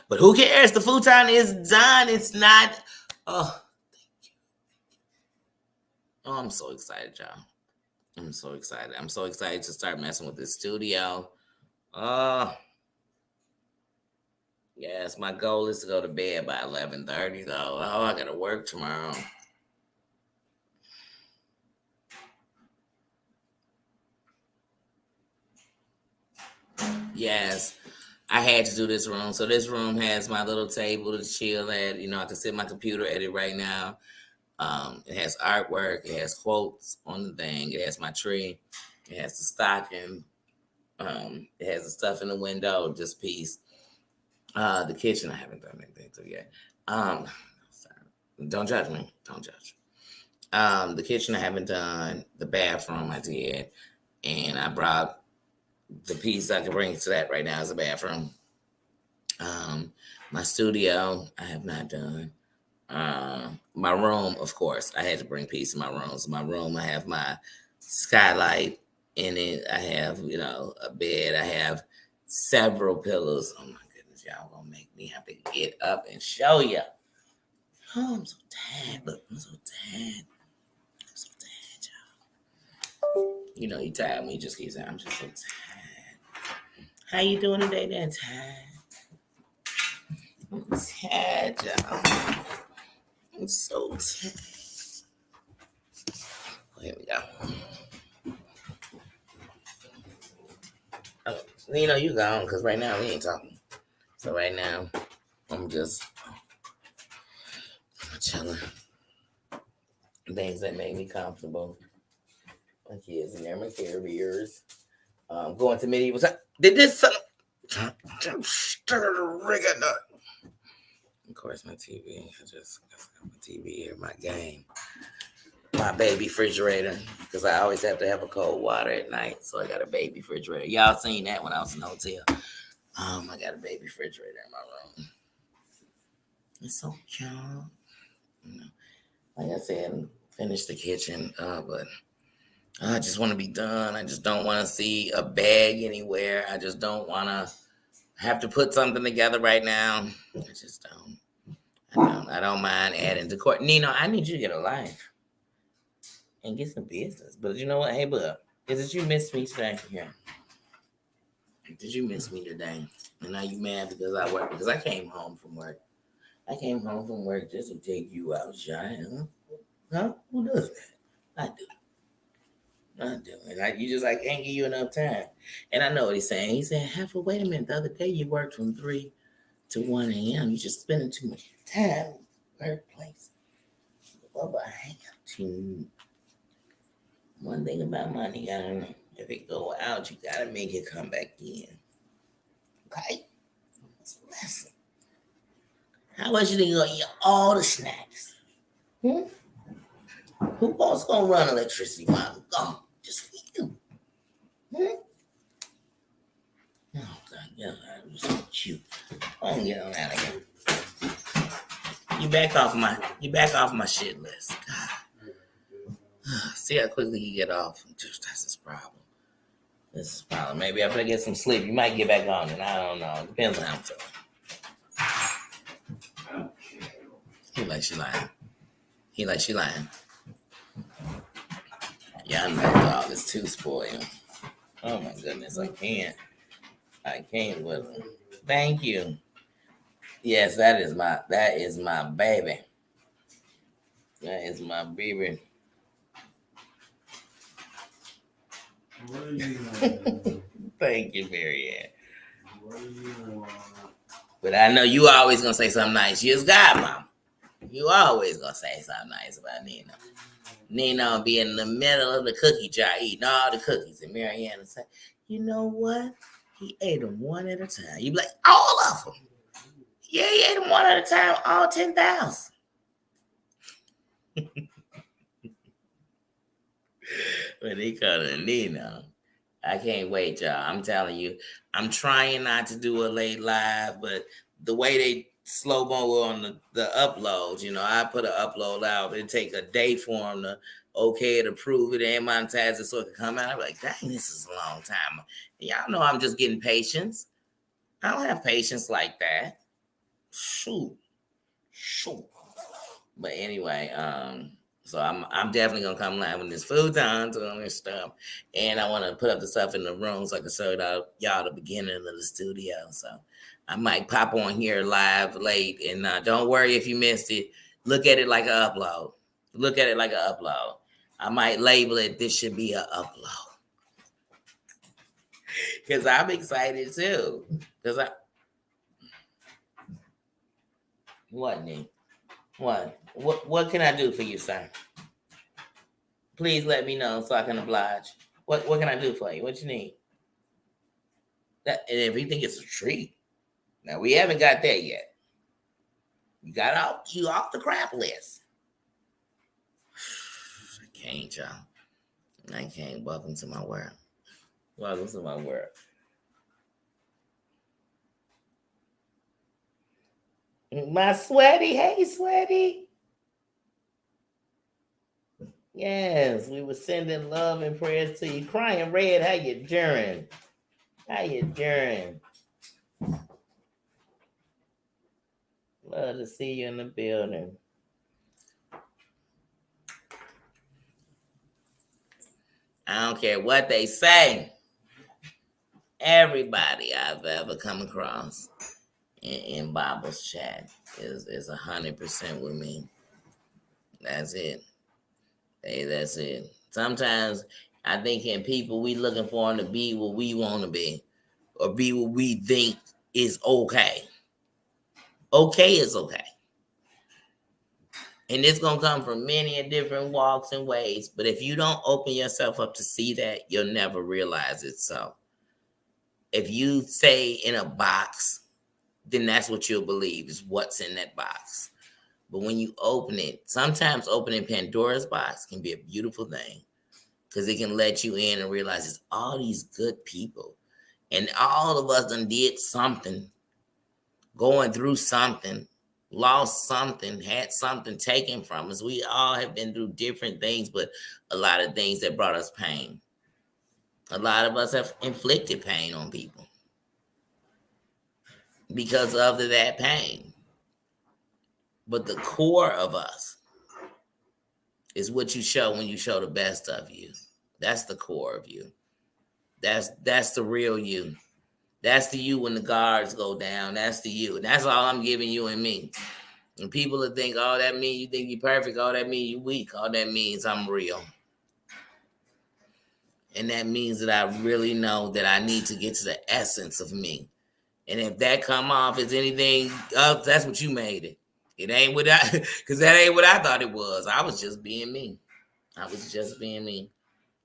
But who cares? The futon is done. It's not. Oh, thank you. Oh, I'm so excited, y'all. I'm so excited. I'm so excited to start messing with this studio. Yes, my goal is to go to bed by 11:30 though. Oh, I gotta work tomorrow. Yes, I had to do this room. So this room has my little table to chill at. I can sit my computer at it right now. It has artwork. It has quotes on the thing. It has my tree. It has the stocking. It has the stuff in the window, just peace. The kitchen, I haven't done anything to yet. Sorry. Don't judge me. Don't judge. The kitchen I haven't done. The bathroom I did, and I brought the piece I can bring to that right now is a bathroom. My studio I have not done. My room, of course, I had to bring peace in my room. So my room, I have my skylight in it. I have, a bed. I have several pillows. Oh my goodness, y'all gonna make me have to get up and show you. Oh, I'm so tired. Look, I'm so tired. I'm so tired, y'all. You tired when you just keep saying, I'm just so tired. How you doing today, then? Tired. I'm tired, y'all. I'm so tired. Here we go. Oh, you gone because right now we ain't talking. So right now I'm just chilling. Things that make me comfortable. My kids in there, my carriers. Going to medieval. Did this son? Of course, my TV. I just got my TV here, my game. My baby refrigerator, because I always have to have a cold water at night. So I got a baby refrigerator. Y'all seen that when I was in the hotel. I got a baby refrigerator in my room. It's so cute. Like I said, finish the kitchen, but I just want to be done. I just don't want to see a bag anywhere. I just don't want to have to put something together right now. I just don't. I don't mind adding decor. Nino, I need you to get a life and get some business. But you know what? Hey, bub, is it you missed me today? Yeah. Did you miss me today? And now you mad because I work? Because I came home from work. I came home from work just to take you out, Shine. Huh? Who does that? I do. And you just can't give you enough time. And I know what he's saying. He's saying, wait a minute. The other day you worked from 3 to 1 a.m. You just spending too much time in the workplace. Well, I have to. One thing about money, you gotta know. If it go out, you gotta make it come back in. Okay? That's a lesson. How much you think you're gonna eat all the snacks? Who else gonna run electricity while I'm gone? Just for you. Oh God, you're so cute. Oh, get on out of here. You back off my shit list. God. See how quickly you get off. That's his problem. This is problem. Maybe after I get some sleep, you might get back on it. I don't know. It depends on how I'm feeling. He like she lying. Yeah, my dog is too spoiled. Oh my goodness, I can't with him. Thank you. Yes, that is my baby. That is my baby. Thank you, Marianne. But I know you always gonna say something nice. You just got mom. You always gonna say something nice about Nino. Nino be in the middle of the cookie jar eating all the cookies, and Marianne will say, "You know what? He ate them one at a time." You be like, "All of them." Yeah, he ate them one at a time, all 10,000. But he called it Nino. I can't wait, y'all. I'm telling you, I'm trying not to do a late live, but the way they slow mo on the uploads, I put an upload out. It take a day for them to okay it, approve it, and monetize it so it can come out. I'm like, dang, this is a long time. And y'all know I'm just getting patience. I don't have patience like that. Shoot. But anyway, so I'm definitely gonna come live when this food's on to all this stuff, and I want to put up the stuff in the room so I can show y'all the beginning of the studio. So I might pop on here live late, and don't worry if you missed it. Look at it like an upload. I might label it. This should be an upload because I'm excited too. What, Nick? What can I do for you, sir? Please let me know so I can oblige. What can I do for you? What you need? And if you think it's a treat, now we haven't got there yet. You off the crap list. I can't, y'all. I can't. Welcome to my world. Welcome to my world. My Sweaty. Hey, Sweaty. Yes, we were sending love and prayers to you. Crying Red, how you doing? How you doing? Love to see you in the building. I don't care what they say. Everybody I've ever come across in Bible's chat is 100% with me. That's it. Hey, that's it. Sometimes I think in people we looking for them to be what we want to be, or be what we think is okay. Okay is okay. And it's going to come from many different walks and ways. But if you don't open yourself up to see that, you'll never realize it. So if you say in a box, then that's what you'll believe is what's in that box. But when you open it, sometimes opening Pandora's box can be a beautiful thing, because it can let you in and realize it's all these good people. And all of us done did something, going through something, lost something, had something taken from us. We all have been through different things, but a lot of things that brought us pain. A lot of us have inflicted pain on people because of that pain. But the core of us is what you show when you show the best of you. That's the core of you. That's the real you. That's the you when the guards go down. That's the you. That's all I'm giving you and me. And people will think, oh, that means you think you're perfect. Oh, that means you're weak. All that means I'm real. And that means that I really know that I need to get to the essence of me. And if that come off as anything else, that's what you made it. It ain't what because that ain't what I thought it was. I was just being me. I was just being me.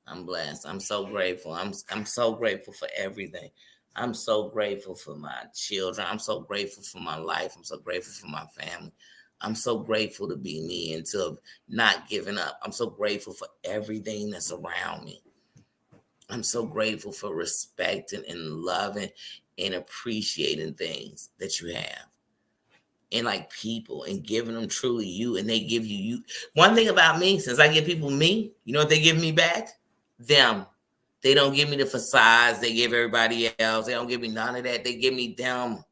I'm blessed. I'm so grateful. I'm so grateful for everything. I'm so grateful for my children. I'm so grateful for my life. I'm so grateful for my family. I'm so grateful to be me and to not giving up. I'm so grateful for everything that's around me. I'm so grateful for respecting and loving and appreciating things that you have. And like people and giving them truly you, and they give you. One thing about me, since I give people me, you know what they give me back? Them. They don't give me the facades they give everybody else. They don't give me none of that. They give me them.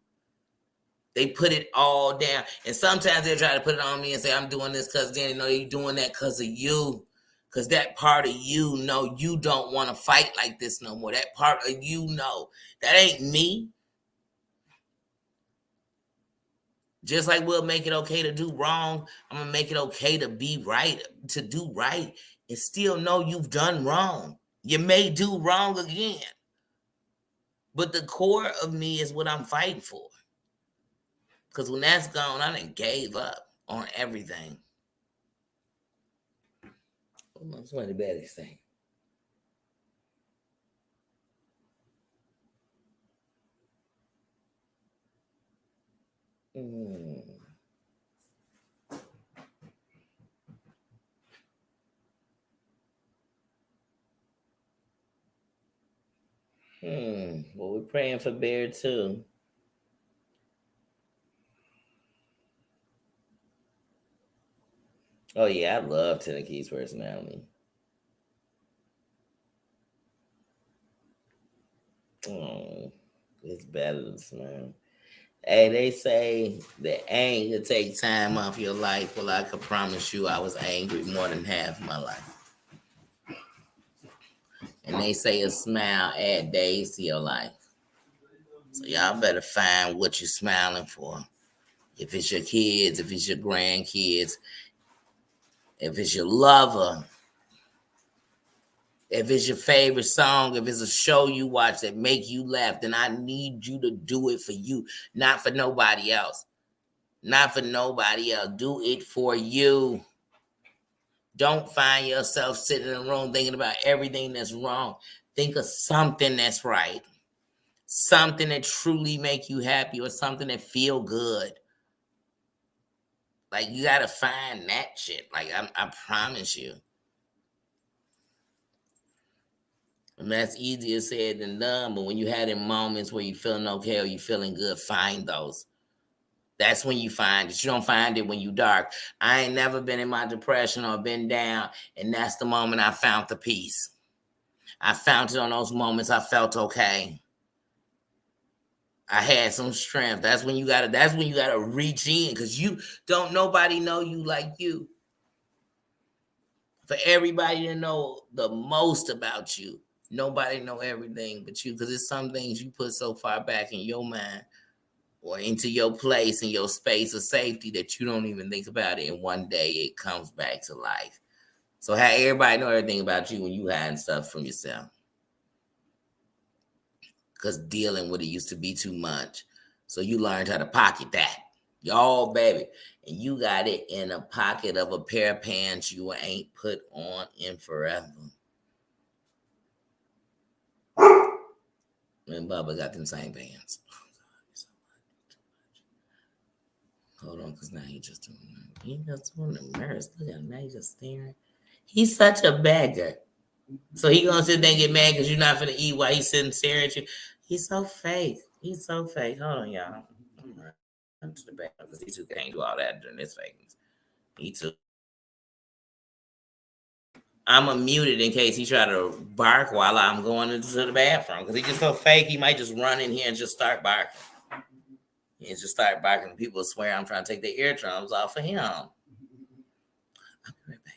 They put it all down. And sometimes they try to put it on me and say, I'm doing this because they know they're doing that because of you. Because that part of you know you don't want to fight like this no more. That part of you know. That ain't me. Just like we'll make it okay to do wrong, I'm going to make it okay to be right, to do right, and still know you've done wrong. You may do wrong again. But the core of me is what I'm fighting for. Because when that's gone, I done gave up on everything. What's what the Betty say? Well, we're praying for Bear too. Oh yeah, I love Tennekee's personality. Oh, it's better than smile. Hey, they say that anger take time off your life. Well, I can promise you I was angry more than half my life. And they say a smile add days to your life. So y'all better find what you're smiling for. If it's your kids, if it's your grandkids, if it's your lover, if it's your favorite song, if it's a show you watch that make you laugh, then I need you to do it for you, not for nobody else. Not for nobody else. Do it for you. Don't find yourself sitting in a room thinking about everything that's wrong. Think of something that's right. something that truly make you happy or something that feel good. Like you gotta find that shit. Like I promise you. And that's easier said than done. But when you had in moments where you feeling okay or you feeling good, find those. That's when you find it. You don't find it when you dark. I ain't never been in my depression or been down, and that's the moment I found the peace. I found it on those moments I felt okay. I had some strength. That's when you gotta reach in, because you don't nobody know you like you. For everybody to know the most about you, nobody know everything but you, because it's some things you put so far back in your mind or into your place in your space of safety that you don't even think about it, and one day it comes back to life. So how everybody know everything about you when you hiding stuff from yourself, because dealing with it used to be too much. So you learned how to pocket that. Y'all, baby. And you got it in a pocket of a pair of pants you ain't put on in forever. And Bubba got them same pants. Hold on, because now he just doing the mirrors. Look at him. Now he's just staring. He's such a beggar. So he gonna sit there and get mad because you're not finna eat while he's sitting staring at you. He's so fake. He's so fake. Hold on, y'all. I'm running to the back because he too can't do all that during this fakeness. He too. I'm a muted in case he try to bark while I'm going into the bathroom, because he just so fake. He might just run in here and just start barking. And just start barking. People swear I'm trying to take their eardrums off of him. I'll be right back.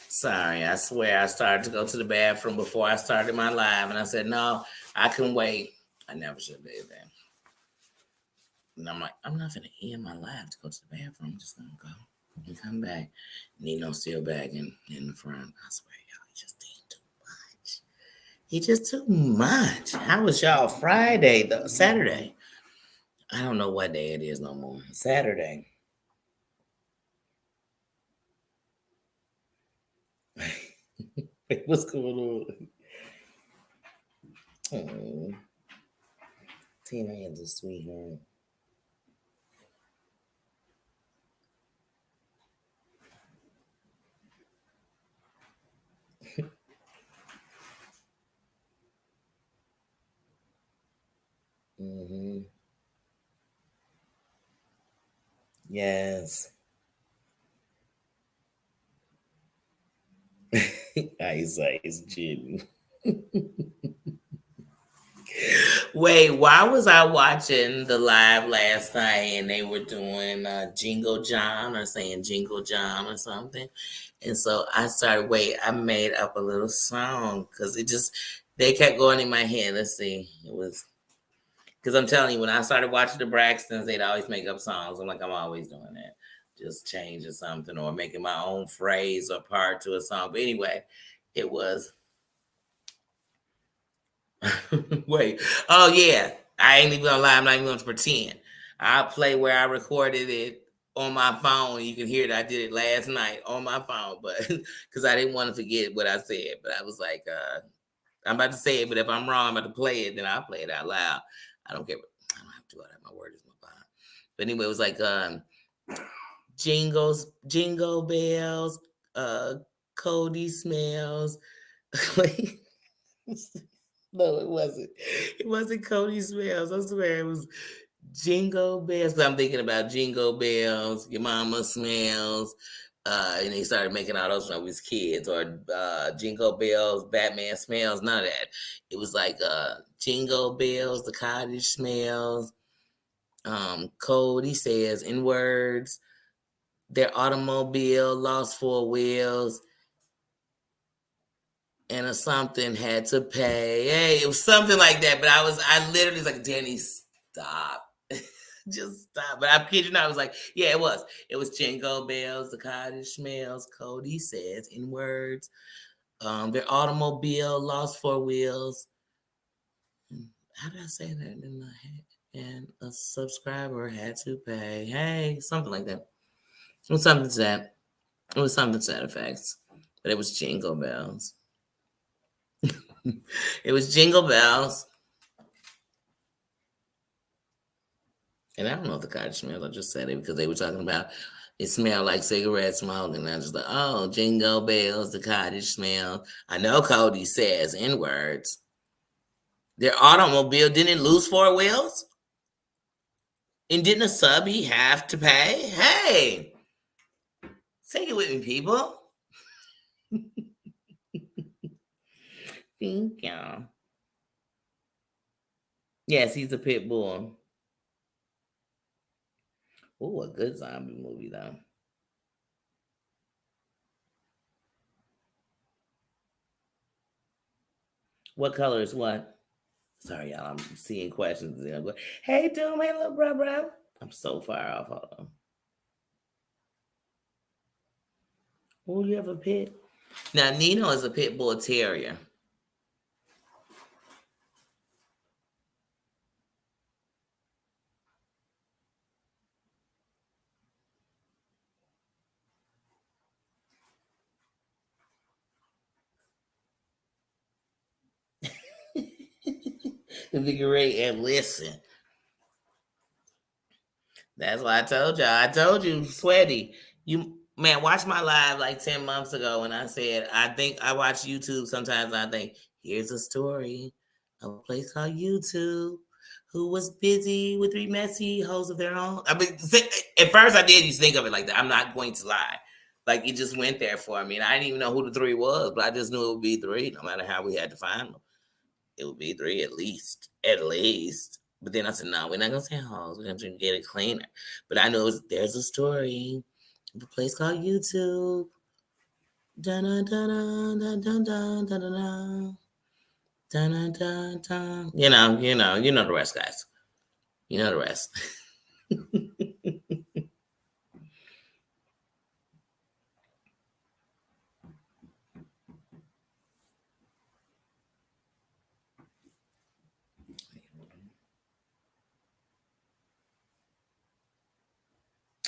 Sorry, I swear I started to go to the bathroom before I started my live, and I said, no, I can wait. I never should have did that. And I'm like, I'm not gonna end my live to go to the bathroom. I'm just gonna go and come back. Nino's still back in the front. I swear, y'all, he just did too much. He just too much. How was y'all Friday, Saturday? I don't know what day it is no more. Saturday. What's going on? Oh, Tina is a sweetheart. Mm-hmm. Yes. Ice Jimmy. Wait, why was I watching the live last night and they were doing Jingle John or saying Jingle John or something? And so I started, I made up a little song because they kept going in my head. Let's see. It was, because I'm telling you, when I started watching the Braxtons, they'd always make up songs. I'm like, I'm always doing that. Just changing something or making my own phrase or part to a song. But anyway, it was Wait. Oh yeah. I ain't even gonna lie. I'm not even gonna pretend. I'll play where I recorded it on my phone. You can hear that I did it last night on my phone, but because I didn't want to forget what I said. But I was like, I'm about to say it, but if I'm wrong, I'm about to play it, then I'll play it out loud. I don't care. I don't have to. My word is my bond. But anyway, it was like jingle bells, Cody smells. No, it wasn't. It wasn't Cody Smells. I swear it was Jingle Bells. 'Cause I'm thinking about Jingle Bells, Your Mama Smells. And they started making all those when I was kids, or Jingle Bells, Batman Smells, none of that. It was like Jingle Bells, The Cottage Smells. Cody says in words, their automobile lost four wheels and a something had to pay. Hey, it was something like that. But I literally was like, Danny, stop. Just stop. But I kid you not, I was like, yeah, it was. It was Jingle Bells, The Cottage Smells, Cody says in words. Their automobile lost four wheels. How did I say that in my head? And a subscriber had to pay. Hey, something like that. It was something to that. It was something to that effect. But it was Jingle Bells. It was Jingle Bells. And I don't know if the cottage smells. I just said it because they were talking about it smelled like cigarette smoke. And I was like, oh, Jingle Bells, the cottage smell. I know Cody says in words. Their automobile didn't lose four wheels? And didn't a subby have to pay? Hey, say it with me, people. Thank you. Yes, he's a pit bull. Oh, a good zombie movie, though. What color is what? Sorry, y'all. I'm seeing questions. Hey, Doom. Hey, little bro. I'm so far off. Hold on. Oh, you have a pit? Now, Nino is a pit bull terrier. Invigorate and listen. That's why I told y'all. I told you, Sweaty. You man, watch my live like 10 months ago when I said I think I watch YouTube sometimes and I think, here's a story of a place called YouTube who was busy with three messy hoes of their own. I mean, at first I did used to think of it like that. I'm not going to lie. Like it just went there for me. And I didn't even know who the three was, but I just knew it would be three, no matter how we had to find them. It would be three at least. At least. But then I said, no, we're not gonna say hoes. We're gonna get it cleaner. But I know there's a story of a place called YouTube. Dun dun dun dun dun dun dun dun dun dun dun. You know the rest, guys. You know the rest.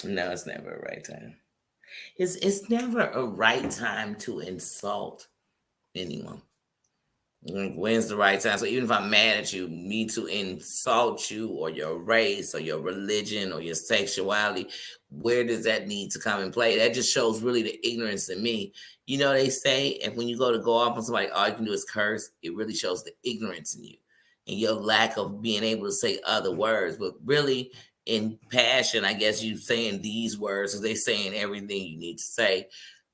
No, it's never a right time. It's never a right time to insult anyone. When's the right time? So even if I'm mad at you, me to insult you or your race or your religion or your sexuality, where does that need to come and play? That just shows really the ignorance in me. You know, they say, if when you go off on somebody, all you can do is curse, it really shows the ignorance in you and your lack of being able to say other words. But really, in passion, I guess you saying these words because they're saying everything you need to say.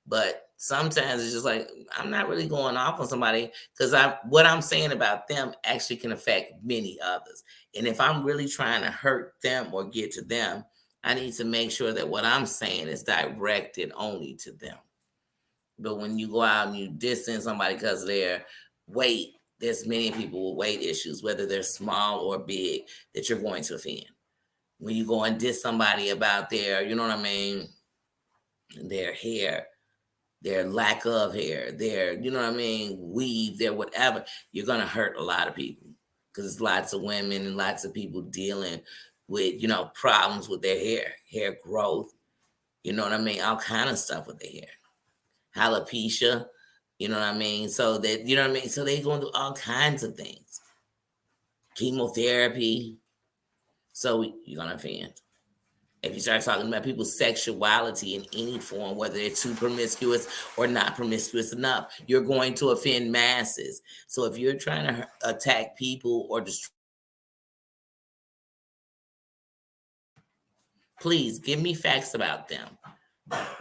But sometimes it's just like I'm not really going off on somebody because what I'm saying about them actually can affect many others. And if I'm really trying to hurt them or get to them, I need to make sure that what I'm saying is directed only to them. But when you go out and you distance somebody because of their weight, there's many people with weight issues, whether they're small or big, that you're going to offend. When you go and diss somebody about their, you know what I mean, their hair, their lack of hair, their, you know what I mean, weave, their whatever, you're gonna hurt a lot of people because there's lots of women and lots of people dealing with, problems with their hair growth, you know what I mean, all kind of stuff with their hair, alopecia, you know what I mean, so that, you know what I mean, so they're going through all kinds of things, chemotherapy, so you're gonna offend. If you start talking about people's sexuality in any form, whether they're too promiscuous or not promiscuous enough, you're going to offend masses. So if you're trying to attack people or just, please give me facts about them.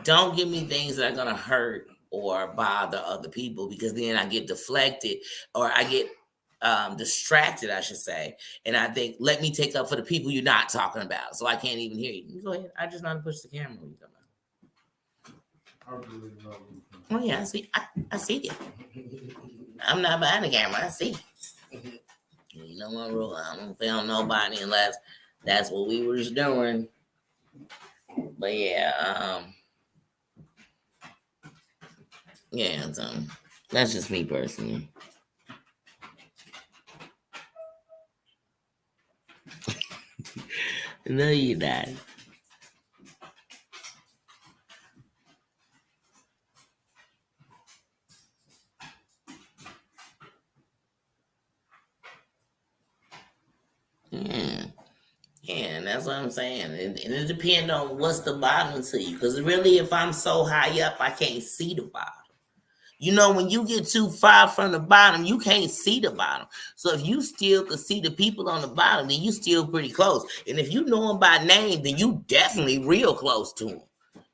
Don't give me things that are going to hurt or bother other people, because then I get deflected, or I get distracted, I should say. And I think, let me take up for the people you're not talking about. So I can't even hear you. Go ahead. I just know how to push the camera when you come out. Oh yeah, I see it. I'm not behind the camera. I see. You know what rule? I don't film nobody unless that's what we were just doing. But yeah, so that's just me personally. No, you're not. Yeah. And that's what I'm saying. And it depends on what's the bottom to you. Because really, if I'm so high up, I can't see the bottom. When you get too far from the bottom, you can't see the bottom. So if you still can see the people on the bottom, then you still pretty close. And if you know them by name, then you definitely real close to them.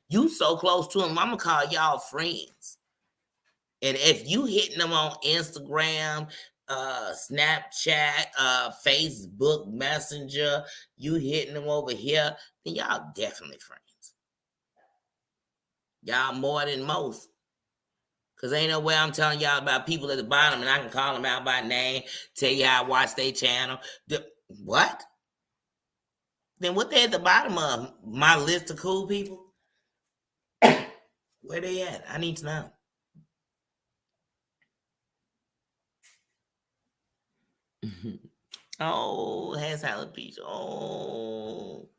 You so close to them, I'm going to call y'all friends. And if you hitting them on Instagram, Snapchat, Facebook Messenger, you hitting them over here, then y'all definitely friends. Y'all more than most. Because ain't no way I'm telling y'all about people at the bottom and I can call them out by name, tell you how I watch their channel. What? Then what they at the bottom of my list of cool people? Where they at? I need to know. Oh, has alopecia. Oh.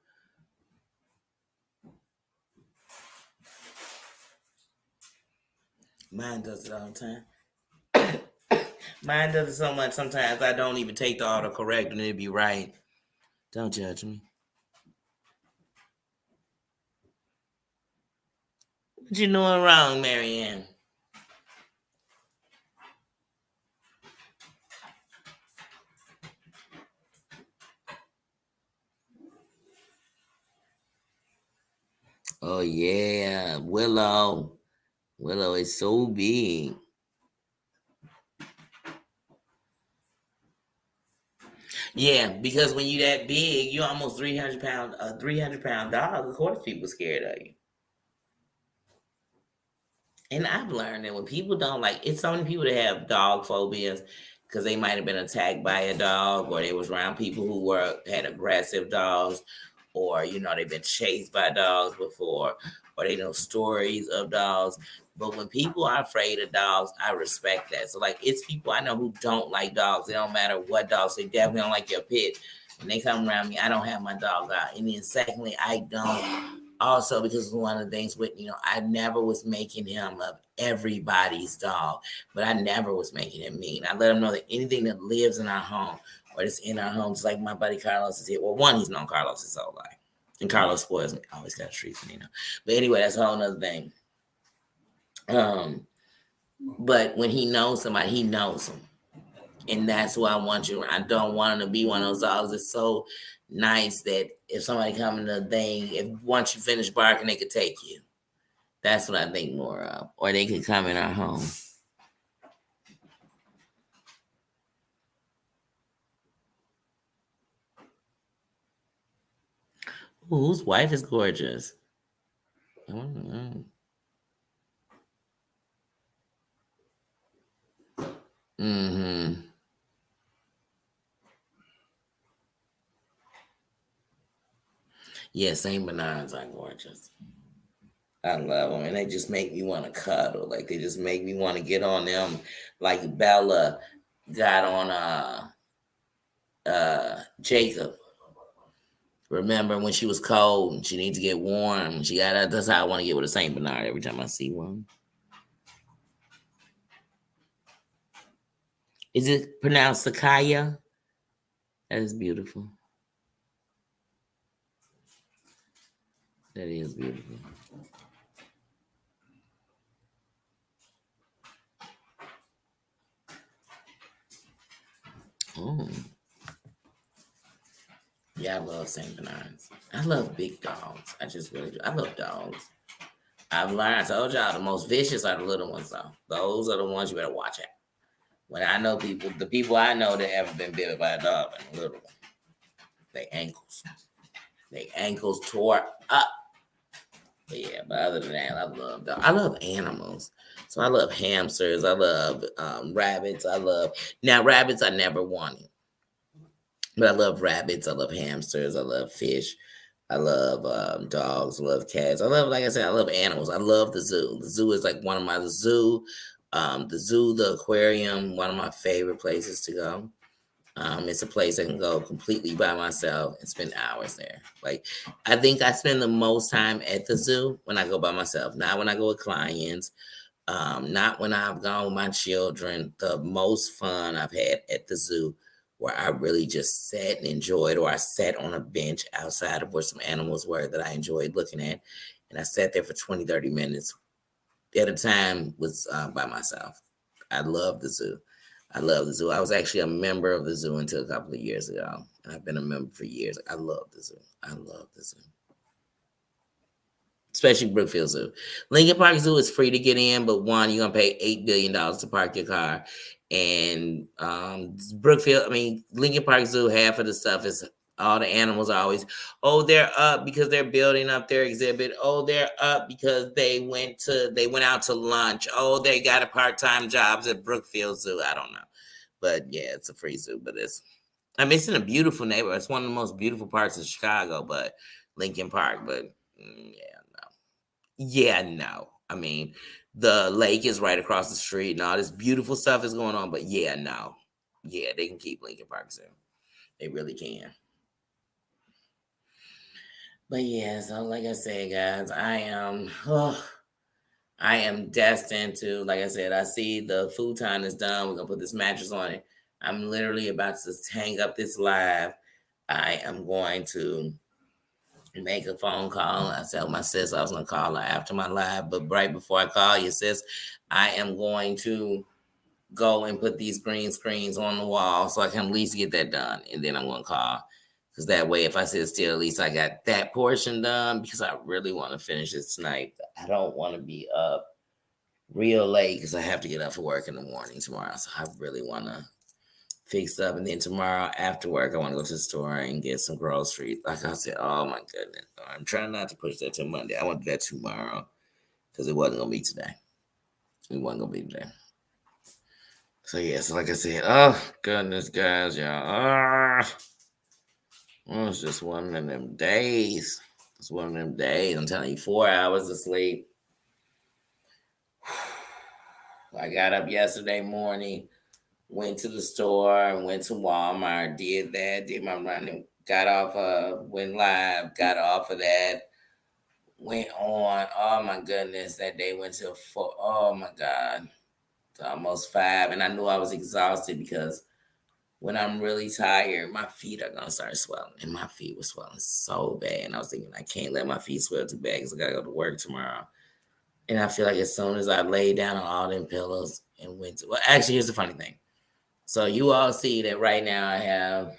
Mine does it all the time. Mine does it so much sometimes I don't even take the autocorrect and it'd be right. Don't judge me. What you doing wrong, Marianne? Oh yeah, Willow. Willow is so big. Yeah, because when you that big, you almost 300 pound, a 300 pound dog. Of course, people scared of you. And I've learned that when people don't like, it's so many people that have dog phobias because they might have been attacked by a dog, or they was around people who had aggressive dogs, or they've been chased by dogs before, or they know stories of dogs. But when people are afraid of dogs, I respect that. So like, it's people I know who don't like dogs. It don't matter what dogs. They definitely don't like your pet. When they come around me, I don't have my dog out. And then secondly, I don't. Also, because one of the things with, I never was making him of everybody's dog, but I never was making him mean. I let him know that anything that lives in our home or that's in our homes, like my buddy Carlos is here. Well, one, he's known Carlos his whole life. And Carlos spoils me. I always got a treat for Nino. But anyway, that's a whole nother thing. But when he knows somebody, he knows them. And that's who I want you. I don't want him to be one of those dogs that's so nice that if somebody come in the thing, if once you finish barking, they could take you. That's what I think more of. Or they could come in our home. Ooh, whose wife is gorgeous? I don't know. Mm-hmm. Yeah, Saint Bernards are gorgeous. I love them, and they just make me want to cuddle. Like they just make me want to get on them. Like Bella got on Jacob. Remember when she was cold and she needs to get warm? She got that's how I want to get with a Saint Bernard every time I see one. Is it pronounced Sakaya? That is beautiful. That is beautiful. Oh. Yeah, I love Saint Bernards. I love big dogs. I just really do. I love dogs. I've learned, I told y'all, the most vicious are the little ones, though. Those are the ones you better watch out. When I know people, the people I know that ever been bitten by a dog and a little one, they ankles tore up. But yeah, but other than that, I love dogs. I love animals. So I love hamsters. I love rabbits. Now rabbits I never wanted. But I love rabbits. I love hamsters. I love fish. I love dogs. I love cats. I love, like I said, I love animals. I love the zoo. The zoo is like one of my the zoo, the aquarium, one of my favorite places to go. It's a place I can go completely by myself and spend hours there. Like I think I spend the most time at the zoo when I go by myself, not when I go with clients. Not when I've gone with my children. The most fun I've had at the zoo where I really just sat and enjoyed, or I sat on a bench outside of where some animals were that I enjoyed looking at. And I sat there for 20, 30 minutes at a time was by myself. I love the zoo. I love the zoo. I was actually a member of the zoo until a couple of years ago. And I've been a member for years. I love the zoo. I love the zoo. Especially Brookfield Zoo. Lincoln Park Zoo is free to get in, but one, you're gonna pay $8 billion to park your car. And Lincoln Park Zoo, half of the stuff is all the animals are always, oh, they're up because they're building up their exhibit. Oh, they're up because they went out to lunch. Oh, they got a part-time jobs at Brookfield Zoo. I don't know. But yeah, it's a free zoo, but it's in a beautiful neighborhood. It's one of the most beautiful parts of Chicago, but Lincoln Park, but yeah, no. I mean, the lake is right across the street and all this beautiful stuff is going on, but yeah, no. Yeah, they can keep Lincoln Park Zoo. They really can. But yeah, so like I said, guys, I am destined to, like I said, I see the futon is done. We're gonna put this mattress on it. I'm literally about to hang up this live. I am going to make a phone call. I tell my sis I was gonna call her after my live, but right before I call you, sis, I am going to go and put these green screens on the wall so I can at least get that done, and then I'm gonna call. Because that way, if I sit still, at least I got that portion done, because I really want to finish this tonight. I don't want to be up real late because I have to get up for work in the morning tomorrow. So I really want to fix up. And then tomorrow after work, I want to go to the store and get some groceries. Like I said, oh my goodness. I'm trying not to push that to Monday. I want to do that tomorrow because it wasn't going to be today. It wasn't going to be today. So yeah, so like I said, oh goodness, guys, y'all. It's just one of them days. It's one of them days. I'm telling you, 4 hours of sleep. I got up yesterday morning, went to the store, went to Walmart, did that, did my running, got off, went live, got off of that, went on. Oh my goodness, that day went till 4. Oh my God, to almost 5. And I knew I was exhausted because when I'm really tired, my feet are going to start swelling. And my feet were swelling so bad. And I was thinking, I can't let my feet swell too bad because I got to go to work tomorrow. And I feel like as soon as I laid down on all them pillows and went to, well, actually, here's the funny thing. So you all see that right now I have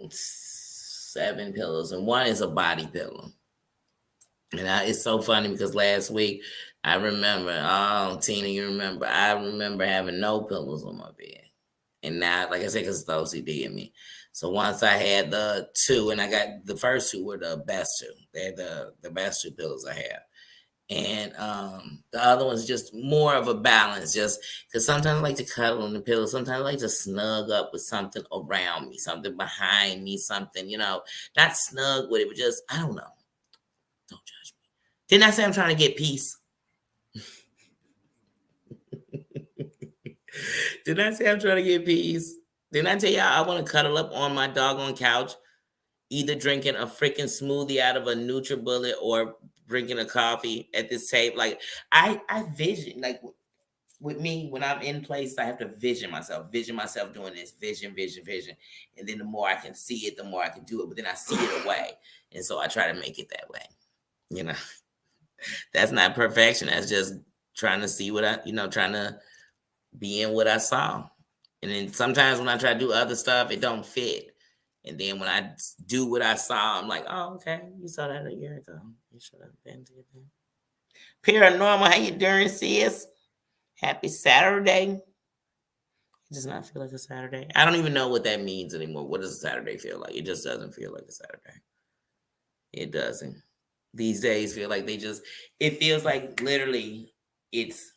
7 pillows, and one is a body pillow. And it's so funny because last week, I remember, oh, Tina, you remember, I remember having no pillows on my bed. And now, like I said, because it's the OCD in me. So once I had the 2, and I got the first 2 were the best 2. They're the best 2 pillows I have. And the other one's just more of a balance, just because sometimes I like to cuddle on the pillow. Sometimes I like to snug up with something around me, something behind me, something, not snug with it, but just, I don't know. Don't judge me. Didn't I say I'm trying to get peace? Didn't I say I'm trying to get peace? Didn't I tell y'all I want to cuddle up on my doggone couch, either drinking a freaking smoothie out of a NutriBullet or drinking a coffee at this table? Like I vision, like with me, when I'm in place, I have to vision myself doing this, vision. And then the more I can see it, the more I can do it. But then I see it away. And so I try to make it that way. You know, that's not perfection. That's just trying to see what trying to be in what I saw. And then sometimes when I try to do other stuff, it don't fit. And then when I do what I saw, I'm like, oh, okay, you saw that a year ago. You should have been to it. Paranormal, how you doing, sis? Happy Saturday. It does not feel like a Saturday. I don't even know what that means anymore. What does a Saturday feel like? It just doesn't feel like a Saturday. It doesn't. These days feel like it feels like literally it's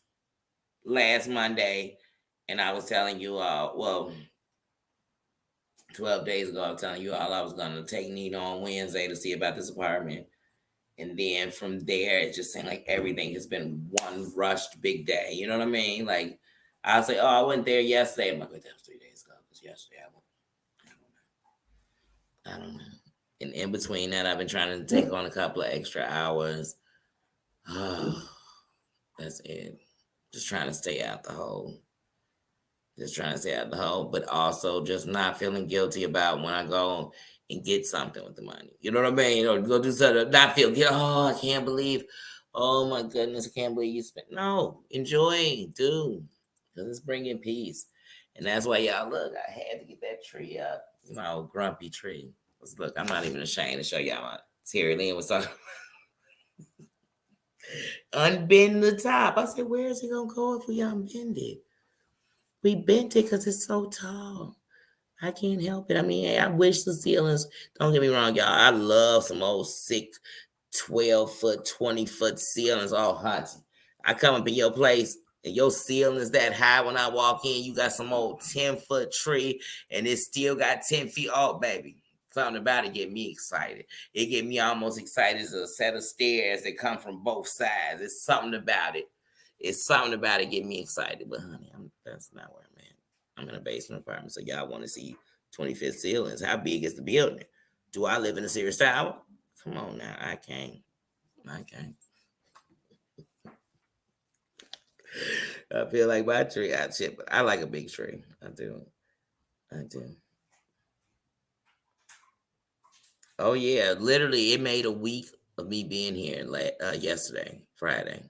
last Monday, and I was telling you all, 12 days ago, I was telling you all I was going to take Nina on Wednesday to see about this apartment. And then from there, it just seemed like everything has been one rushed big day. You know what I mean? Like, I'll say, oh, I went there yesterday. I'm like, wait, that was 3 days ago. Because yesterday I don't know. And in between that, I've been trying to take on a couple of extra hours. Oh, that's it. Just trying to stay out the hole. But also just not feeling guilty about when I go and get something with the money. You know what I mean? Or go do something, not feel guilty. Oh, I can't believe. Oh my goodness, I can't believe you spent. No, enjoy, do, because it's bringing peace. And that's why y'all look. I had to get that tree up, my old grumpy tree. Look, I'm not even ashamed to show y'all my Terry Lynn was talking. Unbend the top. I said, where is it gonna go if we unbend it? We bent it because it's so tall. I can't help it. I mean, I wish the ceilings, don't get me wrong, y'all. I love some old 6, 12-foot, 20-foot ceilings, all hot. I come up in your place and your ceiling is that high when I walk in. You got some old 10-foot tree and it still got 10 feet off, baby. Something about it get me excited. It get me almost excited as a set of stairs that come from both sides. It's something about it. Get me excited. But honey, that's not where I'm at. I'm in a basement apartment, so y'all want to see 25th ceilings. How big is the building? Do I live in a Sears Tower? Come on now, I can't. I feel like my tree, I like a big tree. I do. Oh yeah, literally, it made a week of me being here yesterday, Friday,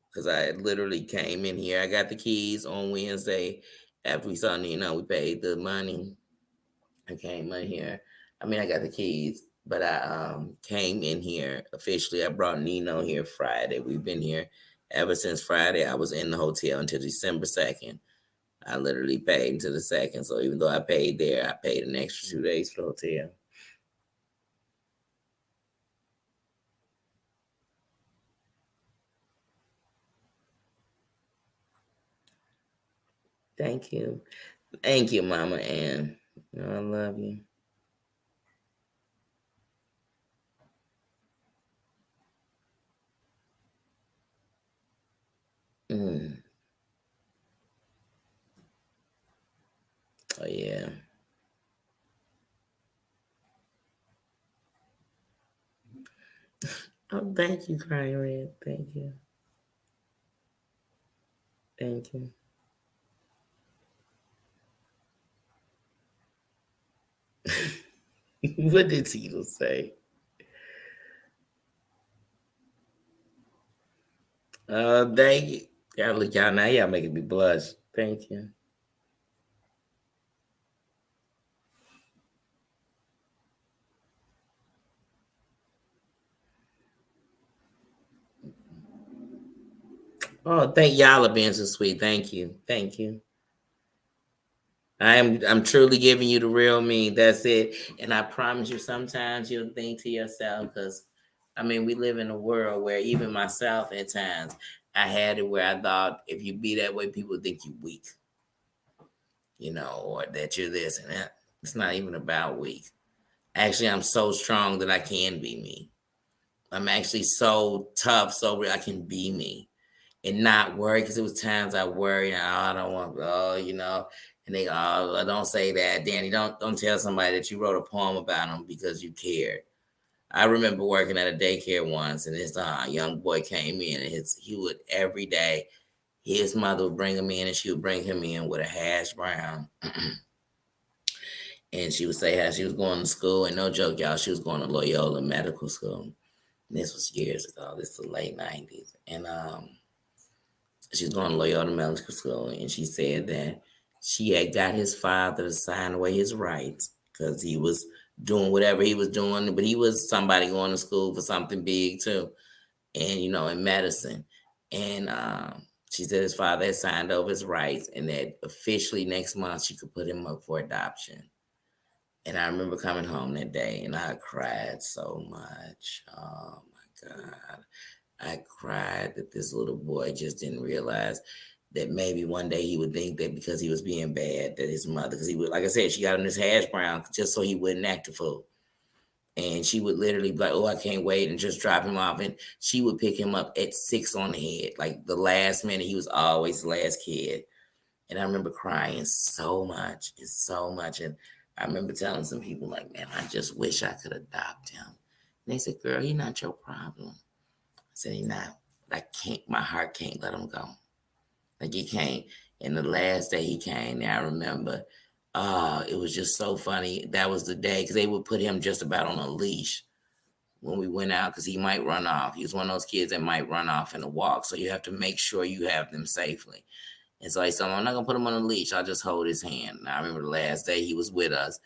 because I literally came in here. I got the keys on Wednesday after we saw Nina. We paid the money. I came in here. I mean, I got the keys, but I came in here officially. I brought Nino here Friday. We've been here ever since Friday. I was in the hotel until December 2nd. I literally paid until the 2nd. So even though I paid there, I paid an extra 2 days for the hotel. Thank you. Thank you, Mama Ann. I love you. Mm. Oh, yeah. Oh, thank you, Crying Red. Thank you. Thank you. What did Tito say? Thank you. Y'all now y'all making me blush. Thank you. Oh, thank y'all for being so sweet. Thank you. Thank you. I'm truly giving you the real me. That's it. And I promise you, sometimes you'll think to yourself, because I mean, we live in a world where even myself at times, I had it where I thought if you be that way, people think you weak, or that you're this and that. It's not even about weak. Actually, I'm so strong that I can be me. I'm actually so tough, so I can be me and not worry. Because it was times I worry, and I don't want, and they, don't say that, Danny. Don't tell somebody that you wrote a poem about them because you cared. I remember working at a daycare once, and this young boy came in, and he would every day. His mother would bring him in, and she would bring him in with a hash brown. And she would say how she was going to school, and no joke, y'all, she was going to Loyola Medical School. And this was years ago. This was the late 90s. And she was going to Loyola Medical School, and she said that she had got his father to sign away his rights because he was doing whatever he was doing, but he was somebody going to school for something big too, and in medicine. And she said his father had signed over his rights, and that officially next month she could put him up for adoption. And I remember coming home that day, and I cried so much. Oh my God. I cried that this little boy just didn't realize that maybe one day he would think that because he was being bad, that his mother, because he would, like I said, she got him this hash brown just so he wouldn't act a fool. And she would literally be like, oh, I can't wait, and just drop him off. And she would pick him up at 6 on the head. Like the last minute, he was always the last kid. And I remember crying so much and so much. And I remember telling some people, like, man, I just wish I could adopt him. And they said, girl, he's not your problem. I said, he's not. I can't, my heart can't let him go. Like, he can't. And the last day he came, I remember, it was just so funny. That was the day, because they would put him just about on a leash when we went out, because he might run off. He was one of those kids that might run off in a walk. So you have to make sure you have them safely. And so I said, I'm not going to put him on a leash. I'll just hold his hand. And I remember the last day he was with us,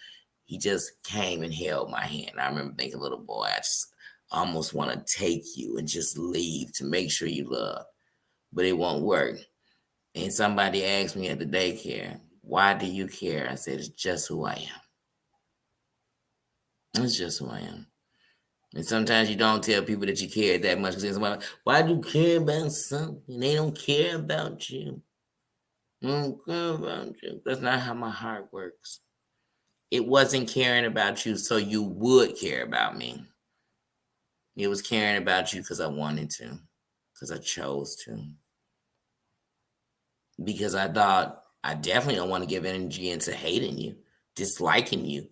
he just came and held my hand. I remember thinking, little boy, I just almost want to take you and just leave to make sure you love. But it won't work. And somebody asked me at the daycare, why do you care? I said, it's just who I am. It's just who I am. And sometimes you don't tell people that you care that much. Because somebody, why do you care about something? They don't care about you. That's not how my heart works. It wasn't caring about you so you would care about me. It was caring about you because I wanted to, because I chose to. Because I thought I definitely don't want to give energy into hating you, disliking you.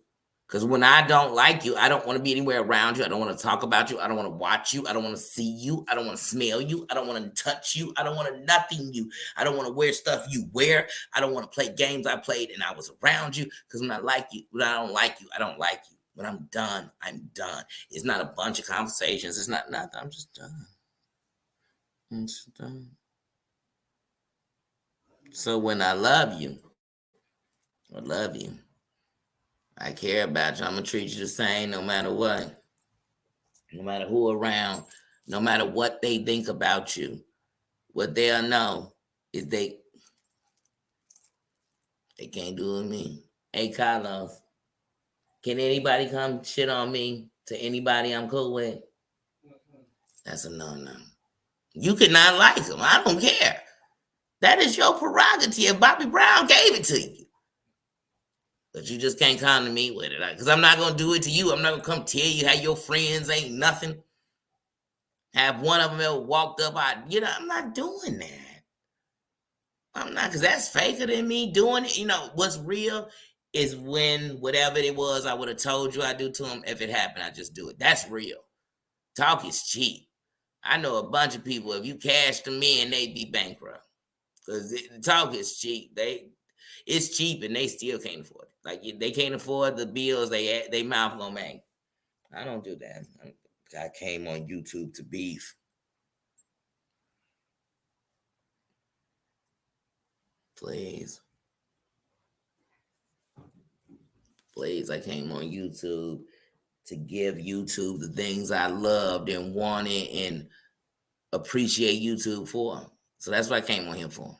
Because when I don't like you, I don't want to be anywhere around you. I don't want to talk about you. I don't want to watch you. I don't want to see you. I don't want to smell you. I don't want to touch you. I don't want to nothing you. I don't want to wear stuff you wear. I don't want to play games I played and I was around you. Because when I like you, when I don't like you, I don't like you. When I'm done, I'm done. It's not a bunch of conversations. It's not nothing. I'm just done. I'm just done. So when I love you, I love you. I care about you. I'm going to treat you the same no matter what. No matter who around, no matter what they think about you. What they'll know is they can't do it with me. Hey, Carlos, can anybody come shit on me to anybody I'm cool with? That's a no-no. You could not like him. I don't care. That is your prerogative. Bobby Brown gave it to you. But you just can't come to me with it. Because I'm not going to do it to you. I'm not going to come tell you how your friends ain't nothing. Have one of them ever walked up, I'm not doing that. I'm not, because that's faker than me doing it. What's real is when whatever it was I would have told you I'd do to him, if it happened, I just do it. That's real. Talk is cheap. I know a bunch of people, if you cash them in, they'd be bankrupt. Because talk is cheap. It's cheap and they still can't afford it. Like, they can't afford the bills they mouth gonna make. I don't do that. I came on YouTube to beef. Please, I came on YouTube to give YouTube the things I loved and wanted and appreciate YouTube for. So that's what I came on here for.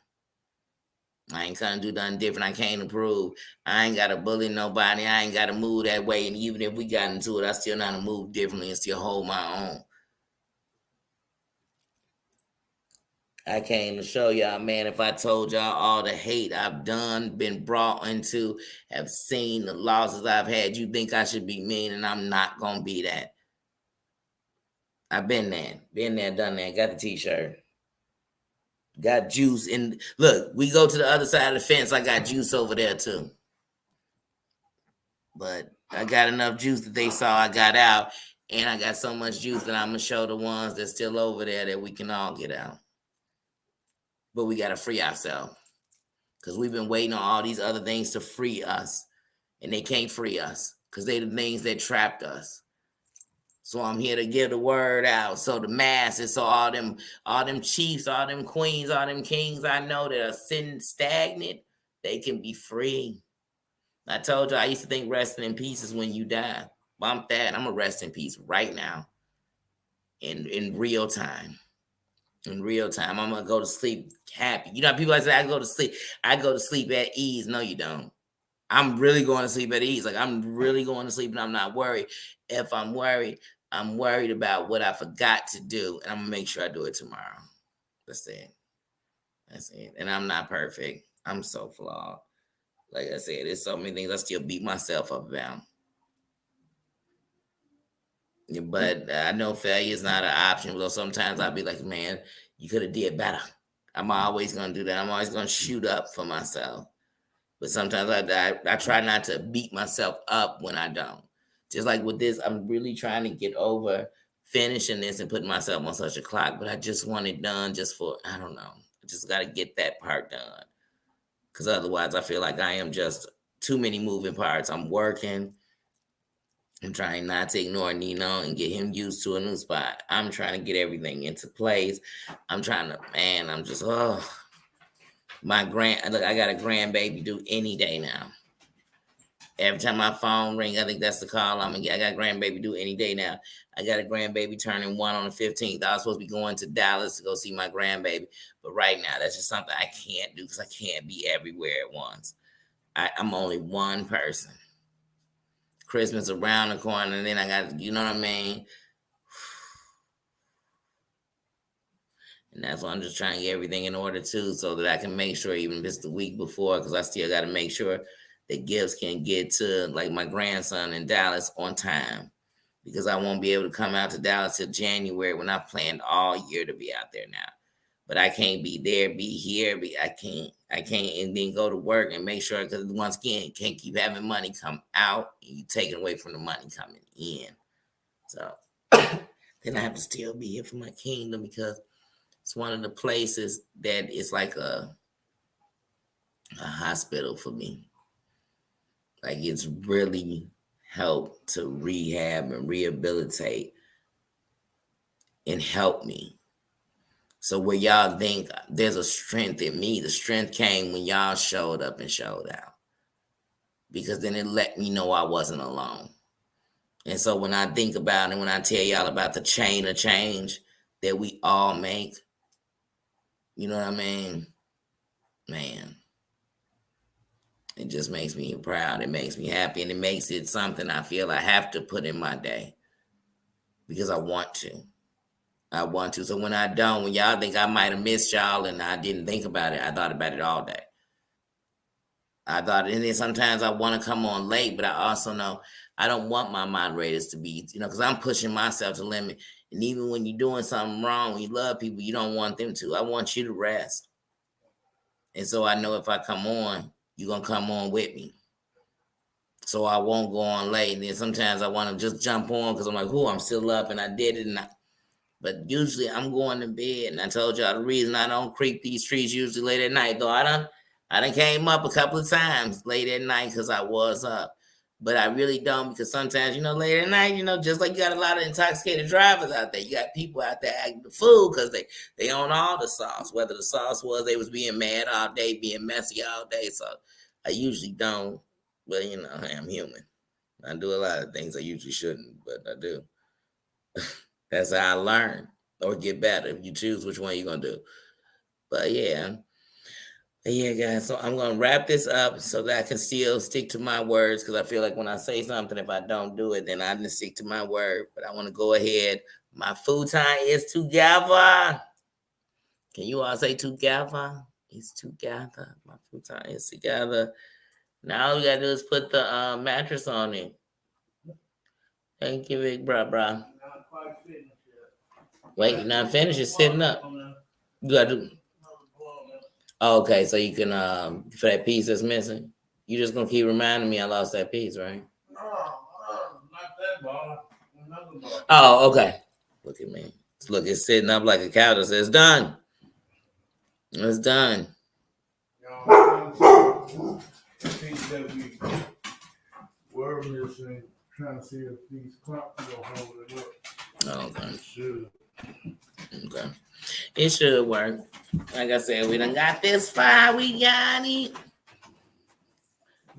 I ain't trying to do nothing different. I can't improve. I ain't got to bully nobody. I ain't got to move that way. And even if we got into it, I still know how to move differently and still hold my own. I came to show y'all, man, if I told y'all all the hate I've done, been brought into, have seen the losses I've had, you think I should be mean, and I'm not going to be that. I've been there, done that. Got the t-shirt. Got juice in. Look, we go to the other side of the fence. I got juice over there too. But I got enough juice that they saw I got out. And I got so much juice that I'm going to show the ones that's still over there that we can all get out. But we got to free ourselves. Because we've been waiting on all these other things to free us. And they can't free us. Because they're the things that trapped us. So I'm here to give the word out. So the masses, so all them chiefs, all them queens, all them kings I know that are sitting stagnant, they can be free. I told you I used to think resting in peace is when you die. Bump that. I'm gonna rest in peace right now. In real time. In real time. I'm gonna go to sleep happy. You know, people I say I go to sleep. I go to sleep at ease. No, you don't. I'm really going to sleep at ease. Like I'm really going to sleep and I'm not worried. If I'm worried about what I forgot to do, and I'm gonna make sure I do it tomorrow. That's it. That's it. And I'm not perfect. I'm so flawed. Like I said, there's so many things I still beat myself up about. But I know failure is not an option. Though sometimes I'll be like, man, you could have did better. I'm always gonna do that. I'm always gonna shoot up for myself. But sometimes I try not to beat myself up when I don't. Just like with this, I'm really trying to get over finishing this and putting myself on such a clock. But I just want it done just for, I don't know. I just got to get that part done. Because otherwise I feel like I am just too many moving parts. I'm working. I'm trying not to ignore Nino and get him used to a new spot. I'm trying to get everything into place. I'm trying to, man, I'm just, look, I got a grandbaby due any day now. Every time my phone ring, I think that's the call I'm gonna get. I got a grandbaby due any day now. I got a grandbaby turning 1 on the 15th. I was supposed to be going to Dallas to go see my grandbaby. But right now, that's just something I can't do because I can't be everywhere at once. I'm only one person. Christmas around the corner, and then I got, you know what I mean? And that's why I'm just trying to get everything in order too, so that I can make sure, even if it's the week before, because I still got to make sure that gifts can get to like my grandson in Dallas on time, because I won't be able to come out to Dallas till January when I planned all year to be out there now. But I can't be there, be here, I can't, and then go to work and make sure, because once again, can't keep having money come out and you taking away from the money coming in. So then I have to still be here for my kingdom, because it's one of the places that is like a hospital for me. Like it's really helped to rehab and rehabilitate and help me. So where y'all think there's a strength in me, the strength came when y'all showed up and showed out. Because then it let me know I wasn't alone. And so when I think about it, when I tell y'all about the chain of change that we all make, you know what I mean? Man, it just makes me proud. It makes me happy. And it makes it something I feel I have to put in my day. Because I want to. I want to. So when I don't, when y'all think I might have missed y'all and I didn't think about it, I thought about it all day. And then sometimes I want to come on late, but I also know I don't want my moderators to be, because I'm pushing myself to limit. And even when you're doing something wrong, when you love people, you don't want them to. I want you to rest. And so I know if I come on, you're going to come on with me. So I won't go on late. And then sometimes I want to just jump on because I'm like, I'm still up and I did it. But usually I'm going to bed. And I told y'all the reason I don't creep these streets usually late at night, though I done came up a couple of times late at night because I was up. But I really don't, because sometimes, late at night, just like you got a lot of intoxicated drivers out there. You got people out there acting the fool because they own all the sauce. Whether the sauce was they was being mad all day, being messy all day. So I usually don't. But, I'm human. I do a lot of things I usually shouldn't, but I do. That's how I learn or get better. If you choose which one you're going to do. But, yeah. Yeah, guys, so I'm going to wrap this up so that I can still stick to my words, because I feel like when I say something, if I don't do it, then I didn't stick to my word. But I want to go ahead. My futon is together. Can you all say together? It's together. My futon is together. Now all we got to do is put the mattress on it. Thank you, big brah. Not quite finished yet. Wait, you're not finished. You're sitting up. You gotta do. Oh, okay, so you can for that piece that's missing. You just gonna keep reminding me I lost that piece, right? No, not that bar. Another bar. Oh, okay. Look at me. Look, it's sitting up like a cow that says done. It's done. I think that we were missing, trying to see if these clocks will hold it up. Okay. It should. Okay. It should work. Like I said, we done got this far. We got it.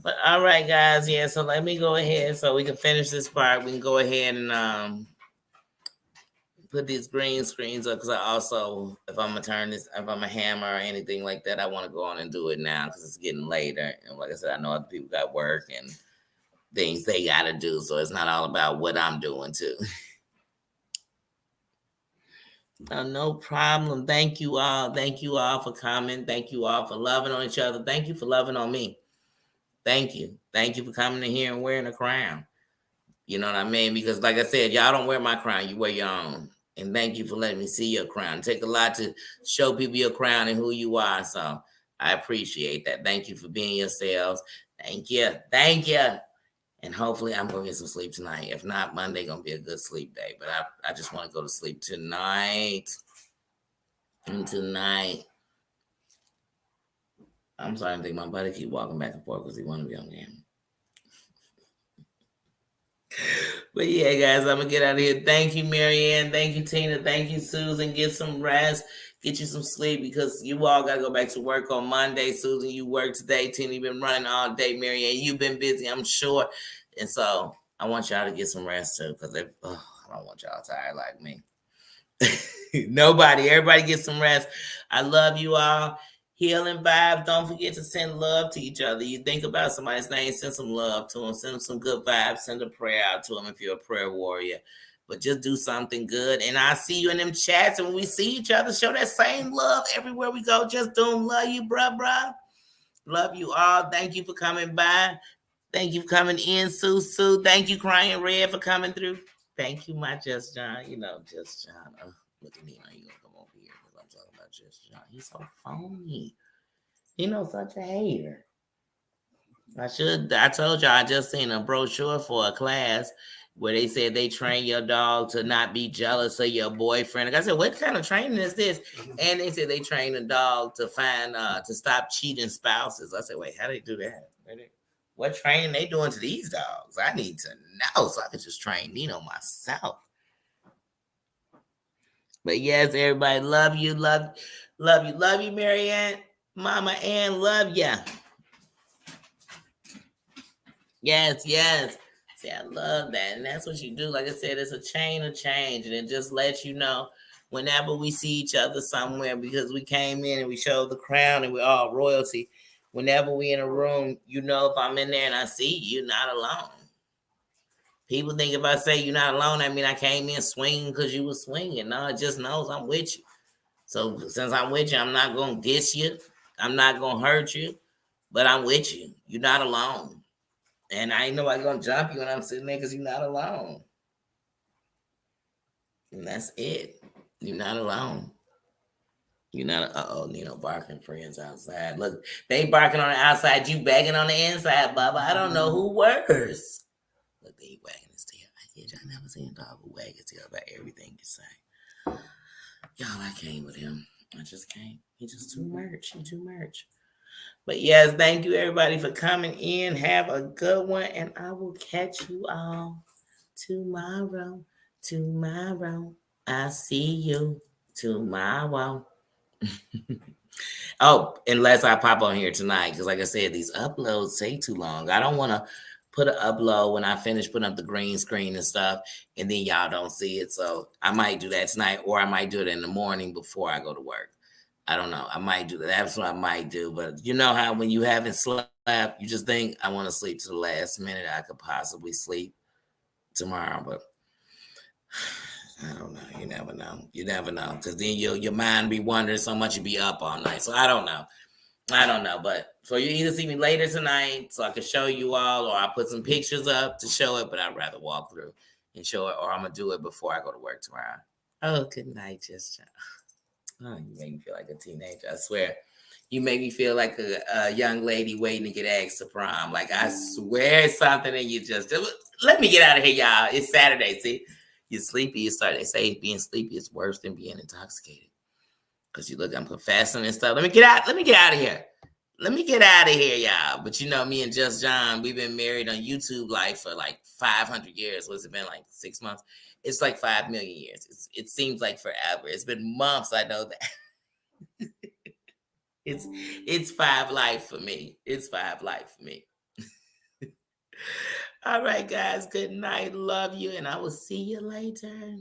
But all right, guys. Yeah, so let me go ahead so we can finish this part. We can go ahead and put these green screens up because I also, if I'm gonna turn this, if I'm a hammer or anything like that, I want to go on and do it now because it's getting later. And like I said, I know other people got work and things they gotta do, so it's not all about what I'm doing too. No problem. Thank you all. Thank you all for coming. Thank you all for loving on each other. Thank you for loving on me. Thank you. Thank you for coming in here and wearing a crown. You know what I mean? Because like I said, y'all don't wear my crown. You wear your own. And thank you for letting me see your crown. It takes a lot to show people your crown and who you are. So I appreciate that. Thank you for being yourselves. Thank you. Thank you. And hopefully I'm going to get some sleep tonight. If not, Monday going to be a good sleep day. But I just want to go to sleep tonight. And tonight. I'm sorry, I think my buddy keep walking back and forth because he want to be on camera. But yeah, guys, I'm going to get out of here. Thank you, Marianne. Thank you, Tina. Thank you, Susan. Get some rest. Get you some sleep because you all got to go back to work on Monday. Susan, you work today. Tina, you've been running all day. Marianne, you've been busy, I'm sure. And so I want y'all to get some rest too because I don't want y'all tired like me. Everybody get some rest. I love you all. Healing vibes. Don't forget to send love to each other. You think about somebody's name, send some love to them. Send them some good vibes. Send a prayer out to them if you're a prayer warrior. But just do something good. And I'll see you in them chats. And when we see each other, show that same love everywhere we go. Just do them. Love you, bruh. Love you all. Thank you for coming by. Thank you for coming in, Sue. Thank you, Crying Red, for coming through. Thank you, my Just John. You know, Just John. Look at me. Now you gonna come over here because I'm talking about Just John. He's so phony. You know, such a hater. I told y'all I just seen a brochure for a class where they said they train your dog to not be jealous of your boyfriend. Like I said, what kind of training is this? And they said they train a dog to to stop cheating spouses. I said, wait, how do they do that? What training they doing to these dogs? I need to know so I can just train Nino myself. But yes, everybody, love you, Marianne, Mama Ann, love ya. Yes. See, I love that. And that's what you do. Like I said, it's a chain of change. And it just lets you know whenever we see each other somewhere, because we came in and we showed the crown and we're all royalty. Whenever we in a room, you know, if I'm in there and I see you, not alone. People think if I say you're not alone, I mean I came in swinging because you were swinging. No, it just knows I'm with you. So since I'm with you, I'm not going to diss you. I'm not going to hurt you. But I'm with you. You're not alone. And I ain't nobody going to jump you when I'm sitting there because you're not alone. And that's it. You're not alone. You're not, Nino barking friends outside. Look, they barking on the outside, you begging on the inside, Bubba. I don't know who worse. Look, they wagging his tail. I never seen a dog who wag his tail about everything you say. Y'all, I can't with him. I just can't. He's just too much. He's too much. But yes, thank you everybody for coming in. Have a good one. And I will catch you all tomorrow. I'll see you tomorrow. Oh, unless I pop on here tonight, because like I said, these uploads take too long. I don't want to put an upload when I finish putting up the green screen and stuff, and then y'all don't see it. So I might do that tonight, or I might do it in the morning before I go to work. I don't know. I might do that. That's what I might do. But you know how when you haven't slept, you just think, I want to sleep to the last minute. I could possibly sleep tomorrow, but I don't know. You never know. Because then your mind be wondering so much you be up all night. So I don't know. But so you either see me later tonight so I can show you all, or I'll put some pictures up to show it, but I'd rather walk through and show it, or I'm going to do it before I go to work tomorrow. Oh, good night, Just John. Oh, you make me feel like a teenager. I swear. You make me feel like a young lady waiting to get asked to prom. Like, I swear it's something and you just... Let me get out of here, y'all. It's Saturday. See, you're sleepy. They say being sleepy is worse than being intoxicated. Because you look, I'm confessing and stuff. Let me get out of here. Let me get out of here, y'all. But you know, me and Just John, we've been married on YouTube Life for like 500 years. What's it been, like 6 months? It's like 5 million years. It seems like forever. It's been months, I know that. It's 5 life for me. It's 5 life for me. All right, guys. Good night. Love you. And I will see you later.